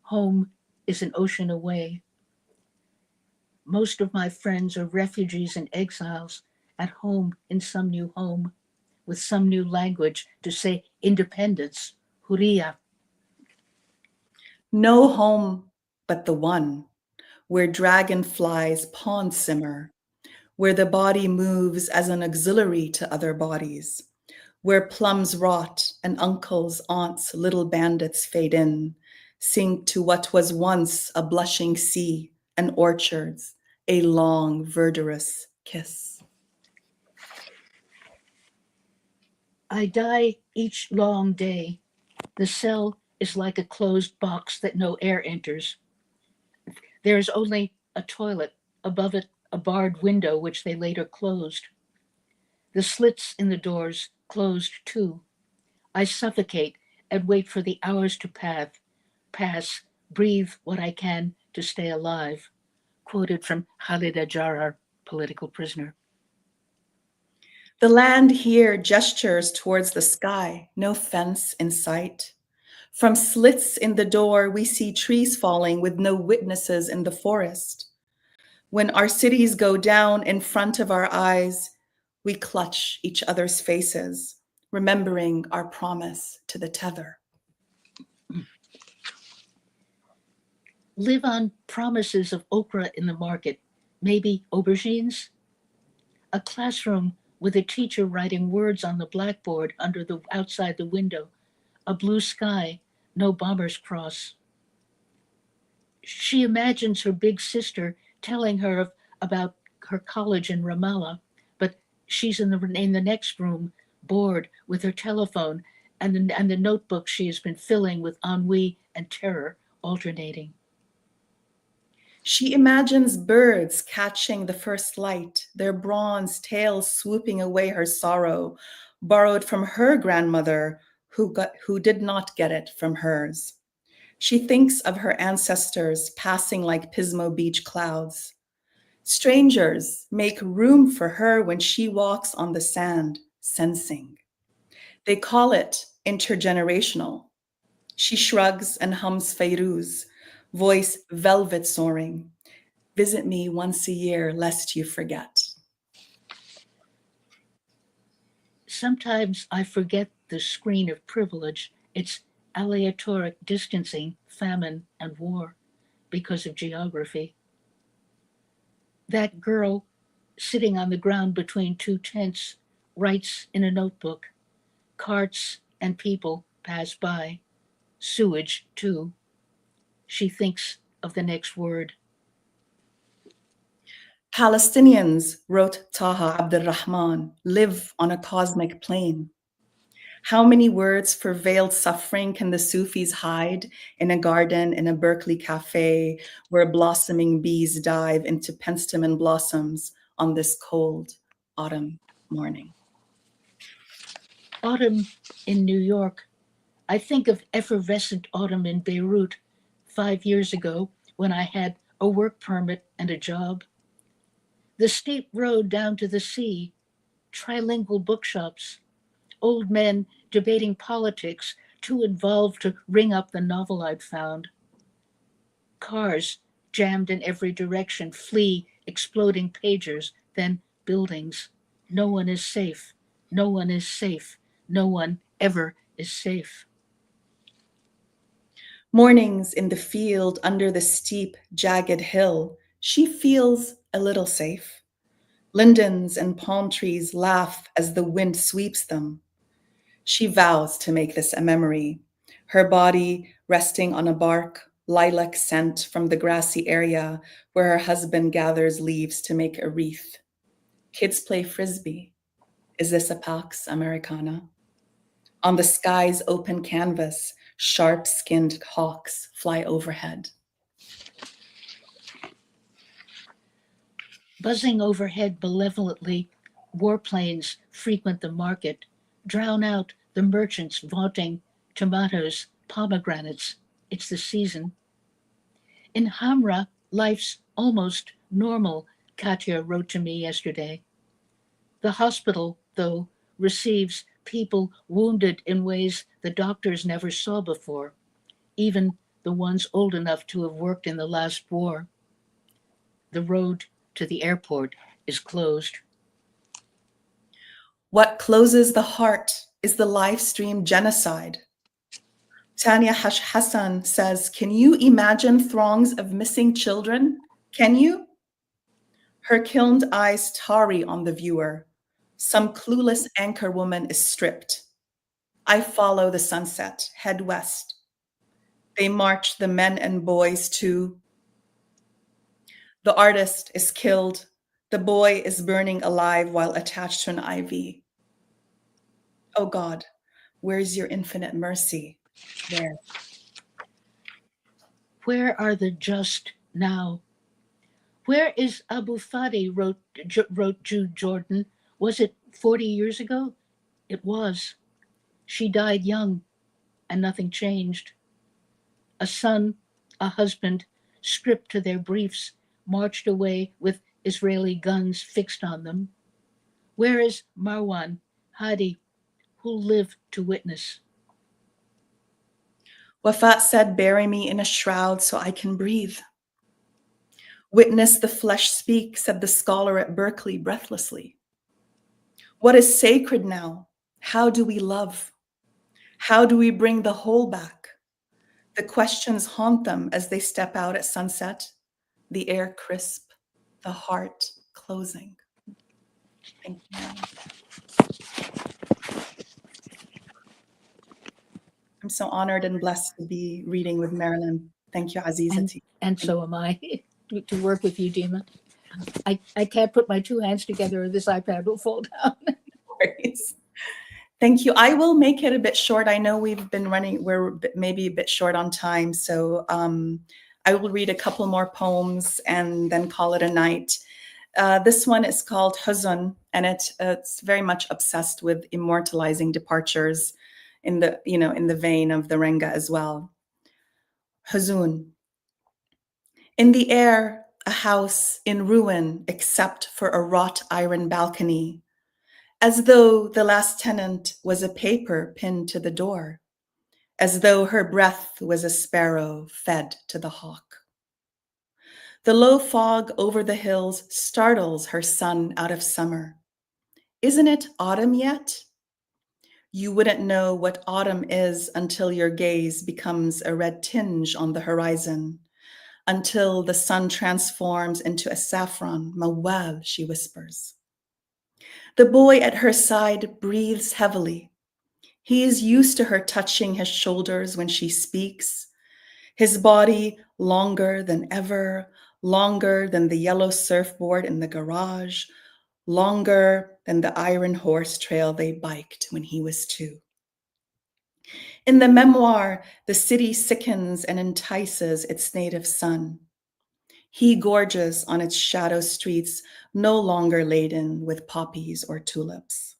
Home is an ocean away. Most of my friends are refugees and exiles at home in some new home with some new language to say independence, huria. No home but the one, where dragonflies pond simmer, where the body moves as an auxiliary to other bodies, where plums rot and uncles, aunts, little bandits fade in, sink to what was once a blushing sea and orchards, a long, verdurous kiss. I die each long day. The cell is like a closed box that no air enters. There is only a toilet, above it a barred window which they later closed. The slits in the doors closed too. I suffocate and wait for the hours to pass, breathe what I can to stay alive. Quoted from Khalida Jarrar, Political Prisoner. The land here gestures towards the sky, no fence in sight. From slits in the door, we see trees falling with no witnesses in the forest. When our cities go down in front of our eyes, we clutch each other's faces, remembering our promise to the tether. Live on promises of okra in the market, maybe aubergines. A classroom with a teacher writing words on the blackboard outside the window. A blue sky, no bomber's cross. She imagines her big sister telling her about her college in Ramallah, but she's in the next room, bored with her telephone and the notebook she has been filling with ennui and terror alternating. She imagines birds catching the first light, their bronze tails swooping away her sorrow, borrowed from her grandmother who did not get it from hers. She thinks of her ancestors passing like Pismo Beach clouds. Strangers make room for her when she walks on the sand, sensing. They call it intergenerational. She shrugs and hums Fairuz, voice velvet soaring. Visit me once a year, lest you forget. Sometimes I forget the screen of privilege. It's aleatoric distancing, famine, and war because of geography. That girl sitting on the ground between two tents writes in a notebook. Carts and people pass by. Sewage, too. She thinks of the next word. Palestinians, wrote Taha Abdurrahman, live on a cosmic plane. How many words for veiled suffering can the Sufis hide in a garden in a Berkeley cafe where blossoming bees dive into penstemon blossoms on this cold autumn morning? Autumn in New York. I think of effervescent autumn in Beirut 5 years ago when I had a work permit and a job. The steep road down to the sea, trilingual bookshops, old men debating politics, too involved to ring up the novel I'd found. Cars jammed in every direction, flee exploding pagers, then buildings. No one is safe. No one is safe. No one ever is safe. Mornings in the field under the steep, jagged hill, she feels a little safe. Lindens and palm trees laugh as the wind sweeps them. She vows to make this a memory, her body resting on a bark, lilac scent from the grassy area where her husband gathers leaves to make a wreath. Kids play frisbee. Is this a Pax Americana? On the sky's open canvas, sharp-skinned hawks fly overhead. Buzzing overhead malevolently, warplanes frequent the market, drown out the merchants vaunting tomatoes, pomegranates. It's the season. In Hamra, life's almost normal, Katya wrote to me yesterday. The hospital, though, receives people wounded in ways the doctors never saw before, even the ones old enough to have worked in the last war. The road to the airport is closed. What closes the heart is the live stream genocide. Tanya Hassan says, "Can you imagine throngs of missing children? Can you?" Her kilned eyes tarry on the viewer. Some clueless anchor woman is stripped. I follow the sunset, head west. They march the men and boys to. The artist is killed. The boy is burning alive while attached to an IV. Oh God, where's your infinite mercy? Where? Where are the just now? Where is Abu Fadi, wrote Jude Jordan. Was it 40 years ago? It was. She died young, and nothing changed. A son, a husband, stripped to their briefs, marched away with Israeli guns fixed on them. Where is Marwan, Hadi, who lived to witness? Wafat said, "Bury me in a shroud so I can breathe." "Witness the flesh speak," said the scholar at Berkeley breathlessly. What is sacred now? How do we love? How do we bring the whole back? The questions haunt them as they step out at sunset, the air crisp, the heart closing. Thank you. I'm so honored and blessed to be reading with Marilyn. Thank you, Azizati. And so am I, to work with you, Dima. I can't put my two hands together or this iPad will fall down. Thank you. I will make it a bit short. I know we're maybe a bit short on time. So I will read a couple more poems and then call it a night. This one is called Huzun, and it's very much obsessed with immortalizing departures in the vein of the Renga as well. Huzun. In the air, a house in ruin except for a wrought iron balcony, as though the last tenant was a paper pinned to the door. as though her breath was a sparrow fed to the hawk. The low fog over the hills startles her son out of summer. Isn't it autumn yet? You wouldn't know what autumn is until your gaze becomes a red tinge on the horizon, until the sun transforms into a saffron. Mawal, she whispers. The boy at her side breathes heavily. He is used to her touching his shoulders when she speaks, his body longer than ever, longer than the yellow surfboard in the garage, longer than the iron horse trail they biked when he was 2. In the memoir, the city sickens and entices its native son. He gorges on its shadow streets, no longer laden with poppies or tulips.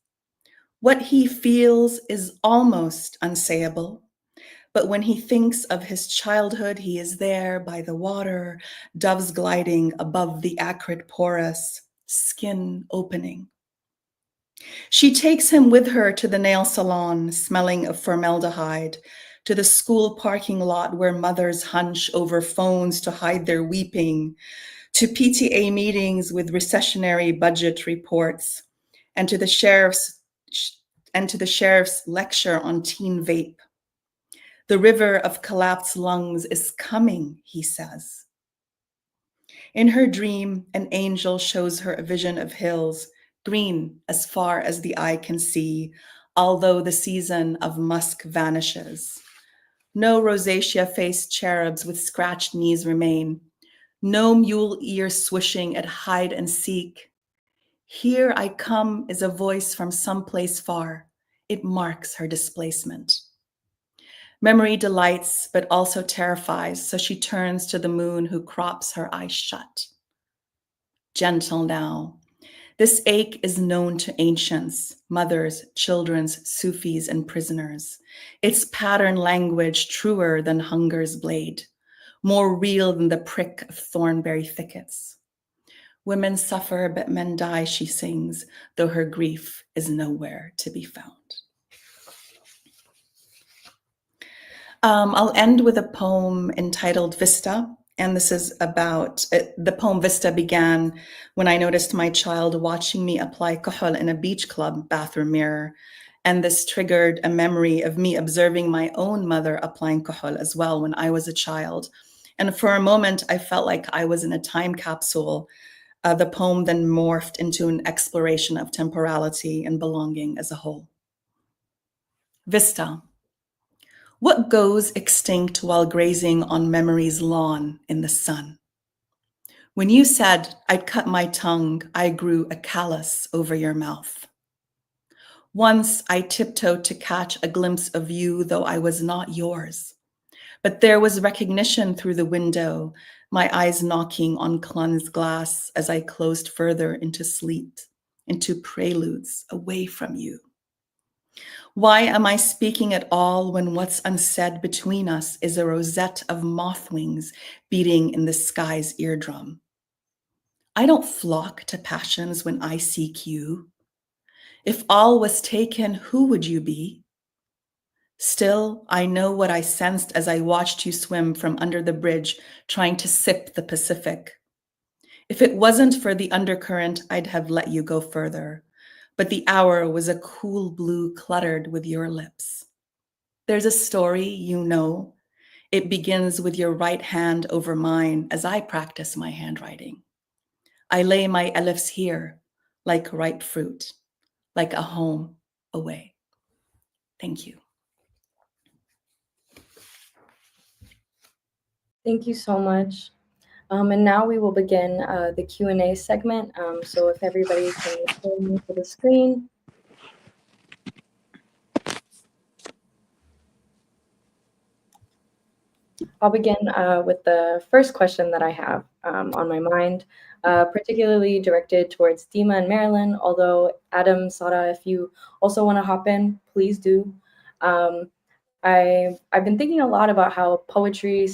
What he feels is almost unsayable, but when he thinks of his childhood, he is there by the water, doves gliding above the acrid porous, skin opening. She takes him with her to the nail salon, smelling of formaldehyde, to the school parking lot where mothers hunch over phones to hide their weeping, to PTA meetings with recessionary budget reports, and to the sheriff's lecture on teen vape. The river of collapsed lungs is coming, he says. In her dream, an angel shows her a vision of hills, green as far as the eye can see, although the season of musk vanishes. No rosacea-faced cherubs with scratched knees remain. No mule ear swishing at hide and seek. Here I come is a voice from someplace far. It marks her displacement. Memory delights, but also terrifies, so she turns to the moon who crops her eyes shut. Gentle now. This ache is known to ancients, mothers, children's, Sufis, and prisoners. Its pattern language truer than hunger's blade, more real than the prick of thornberry thickets. Women suffer, but men die, she sings, though her grief is nowhere to be found. I'll end with a poem entitled Vista, and this is about, the poem Vista began when I noticed my child watching me apply kuhl in a beach club bathroom mirror, and this triggered a memory of me observing my own mother applying kuhl as well when I was a child. And for a moment, I felt like I was in a time capsule. The poem then morphed into an exploration of temporality and belonging as a whole. Vista. What goes extinct while grazing on memory's lawn in the sun? When you said I'd cut my tongue, I grew a callus over your mouth. Once I tiptoed to catch a glimpse of you, though I was not yours. But there was recognition through the window, my eyes knocking on cleansed glass as I closed further into sleep, into preludes away from you. Why am I speaking at all when what's unsaid between us is a rosette of moth wings beating in the sky's eardrum? I don't flock to passions when I seek you. If all was taken, who would you be? Still, I know what I sensed as I watched you swim from under the bridge, trying to sip the Pacific. If it wasn't for the undercurrent, I'd have let you go further. But the hour was a cool blue cluttered with your lips. There's a story you know. It begins with your right hand over mine as I practice my handwriting. I lay my elifs here, like ripe fruit, like a home away. Thank you. Thank you so much. And now we will begin the Q&A segment. So if everybody can turn to the screen. I'll begin with the first question that I have on my mind, particularly directed towards Dima and Marilyn, although Adam, Sara, if you also want to hop in, please do. I've been thinking a lot about how poetry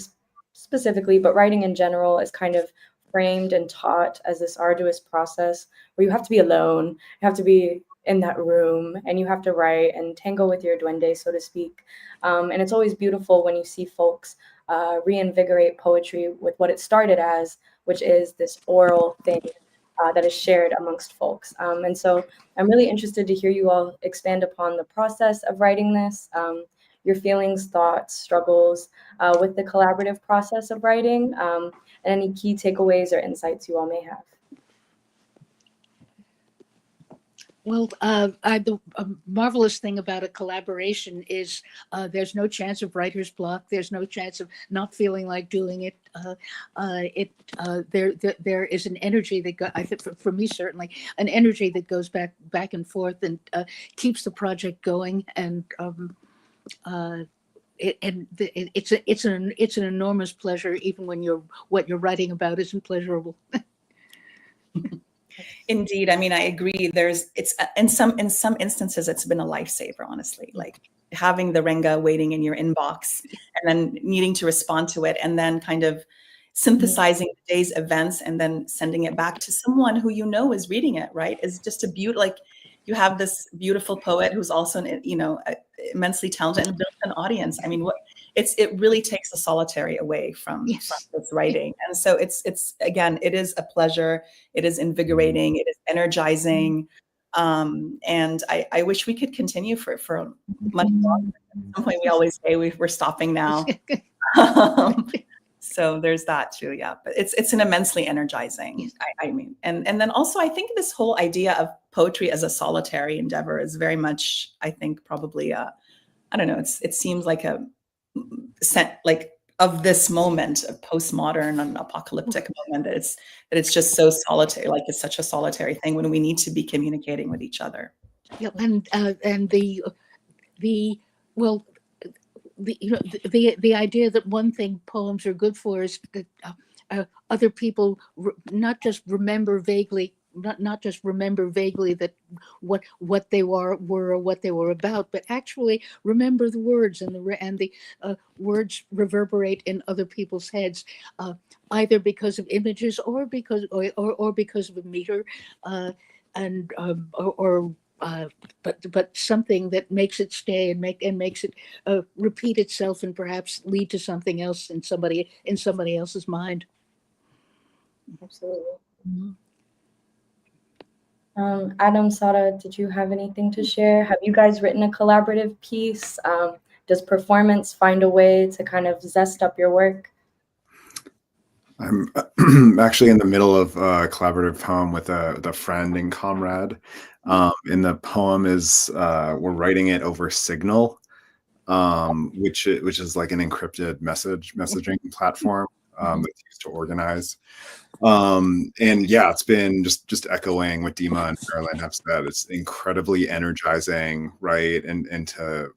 specifically, but writing in general, is kind of framed and taught as this arduous process where you have to be alone, you have to be in that room, and you have to write and tango with your duende, so to speak. And it's always beautiful when you see folks reinvigorate poetry with what it started as, which is this oral thing that is shared amongst folks. And so I'm really interested to hear you all expand upon the process of writing this, your feelings, thoughts, struggles with the collaborative process of writing, and any key takeaways or insights you all may have. Well, the marvelous thing about a collaboration is there's no chance of writer's block. There's no chance of not feeling like doing it. There is an energy that I think for me certainly an energy that goes back and forth and keeps the project going. And it's an enormous pleasure, even when what you're writing about isn't pleasurable. Indeed. I mean, I agree. It's in some instances, it's been a lifesaver, honestly, like having the Renga waiting in your inbox and then needing to respond to it and then kind of synthesizing the day's events and then sending it back to someone who you know is reading it, right? Is just a beaut. Like you have this beautiful poet who's also, immensely talented and built an audience. I mean, it really takes the solitary away from this writing. And so it's again, it is a pleasure. It is invigorating. It is energizing. And I wish we could continue for much longer. At some point, we always say we're stopping now. So there's that too. Yeah, but it's an immensely energizing. I mean, and then also I think this whole idea of poetry as a solitary endeavor is very much, I think, probably I don't know. It seems like of this moment, a postmodern and apocalyptic moment, that it's just so solitary. Like it's such a solitary thing when we need to be communicating with each other. Yeah, and the idea that one thing poems are good for is that other people not just remember vaguely that what they were or what they were about, but actually remember the words, and the words reverberate in other people's heads, either because of images or because of a meter, but something that makes it stay and makes it repeat itself and perhaps lead to something else in somebody else's mind. Absolutely. Mm-hmm. Adam, Sara, did you have anything to share? Have you guys written a collaborative piece? Does performance find a way to kind of zest up your work? I'm actually in the middle of a collaborative poem with a friend and comrade. And the poem is we're writing it over Signal, which is like an encrypted messaging platform that's used to organize. And yeah, it's been just echoing what Dima and Caroline have said. It's incredibly energizing, right? And to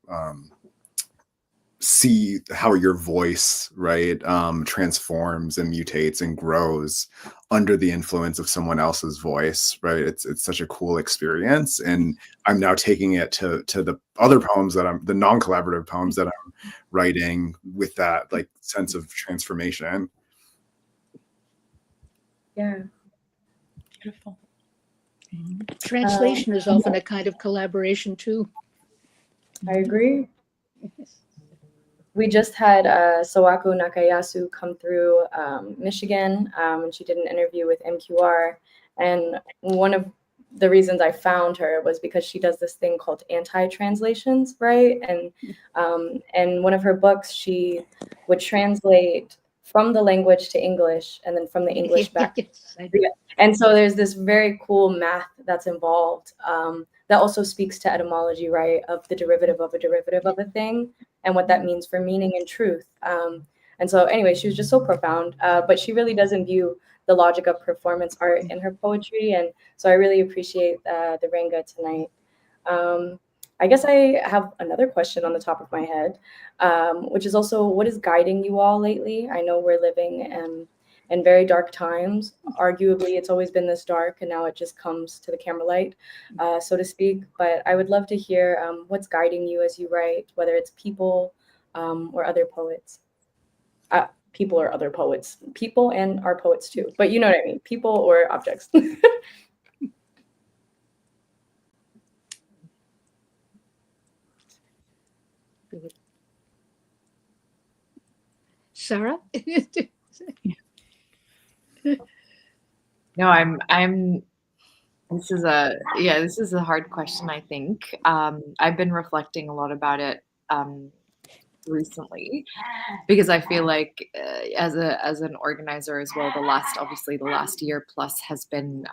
see how your voice, right, transforms and mutates and grows under the influence of someone else's voice, right? It's such a cool experience. And I'm now taking it to the other poems the non-collaborative poems that I'm writing with that like sense of transformation. Yeah. Beautiful. Translation is often a kind of collaboration too. I agree. We just had Sawako Nakayasu come through Michigan, and she did an interview with MQR. And one of the reasons I found her was because she does this thing called anti-translations, right? And one of her books, she would translate from the language to English and then from the English back. And so there's this very cool math that's involved that also speaks to etymology, right? Of the derivative of a thing and what that means for meaning and truth. And so anyway, she was just so profound, but she really does imbue the logic of performance art in her poetry. And so I really appreciate the Renga tonight. I guess I have another question on the top of my head, which is also what is guiding you all lately? I know we're living in very dark times. Arguably, it's always been this dark, and now it just comes to the camera light, so to speak. But I would love to hear what's guiding you as you write, whether it's people or other poets. People or other poets. People and our poets too. But you know what I mean. People or objects. Sarah? No, I'm this is a hard question, I think. I've been reflecting a lot about it recently because I feel like as an organizer as well, the last year plus has been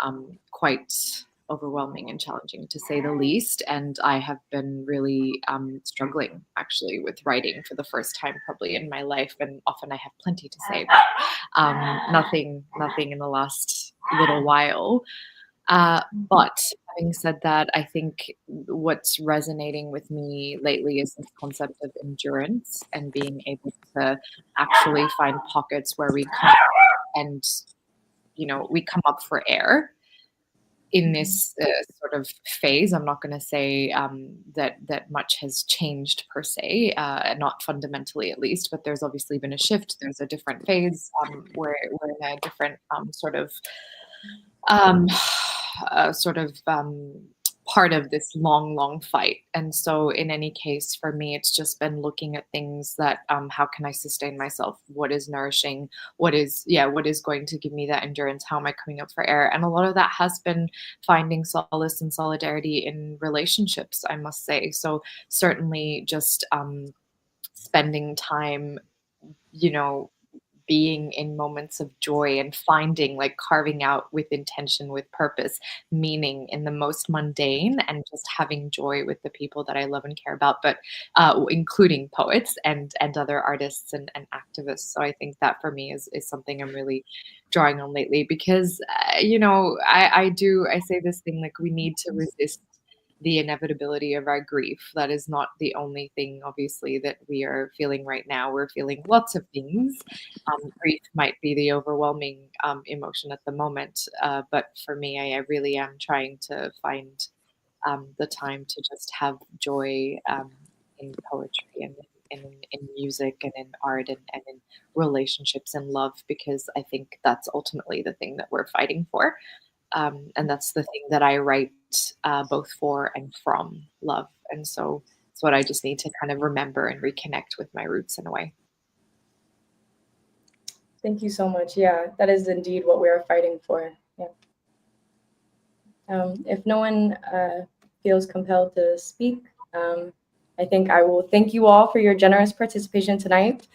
quite overwhelming and challenging to say the least. And I have been really struggling actually with writing for the first time probably in my life. And often I have plenty to say, but nothing in the last little while. But having said that, I think what's resonating with me lately is this concept of endurance and being able to actually find pockets where we come and, we come up for air in this sort of phase. I'm not going to say that much has changed per se, not fundamentally at least, but there's obviously been a shift. There's a different phase. We're in a different part of this long fight. And so in any case, for me, it's just been looking at things that how can I sustain myself? What is nourishing? What is going to give me that endurance? How am I coming up for air? And a lot of that has been finding solace and solidarity in relationships, I must say. So certainly just spending time, being in moments of joy and finding, like, carving out with intention, with purpose, meaning in the most mundane, and just having joy with the people that I love and care about, but including poets and other artists and activists. So I think that for me is something I'm really drawing on lately because, I say this thing, like, we need to resist the inevitability of our grief. That is not the only thing, obviously, that we are feeling right now. We're feeling lots of things. Grief might be the overwhelming emotion at the moment, but for me, I really am trying to find the time to just have joy in poetry and in music and in art and in relationships and love, because I think that's ultimately the thing that we're fighting for. And that's the thing that I write both for and from love. And so it's what I just need to kind of remember and reconnect with my roots in a way. Thank you so much. Yeah, that is indeed what we are fighting for. Yeah. If no one feels compelled to speak, I think I will thank you all for your generous participation tonight,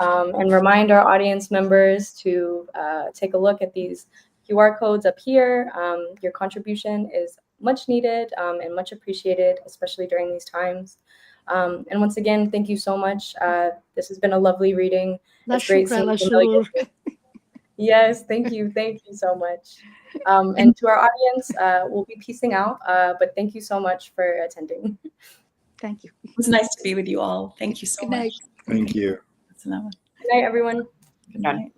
and remind our audience members to take a look at these QR codes up here. Your contribution is much needed and much appreciated, especially during these times. And once again, thank you so much. This has been a lovely reading. It's great seeing familiar faces. Yes, thank you so much. And to our audience, we'll be peacing out, but thank you so much for attending. Thank you. It was nice to be with you all. Thank you so Good much. night. Thank you. That's another one. Good night, everyone. Good night.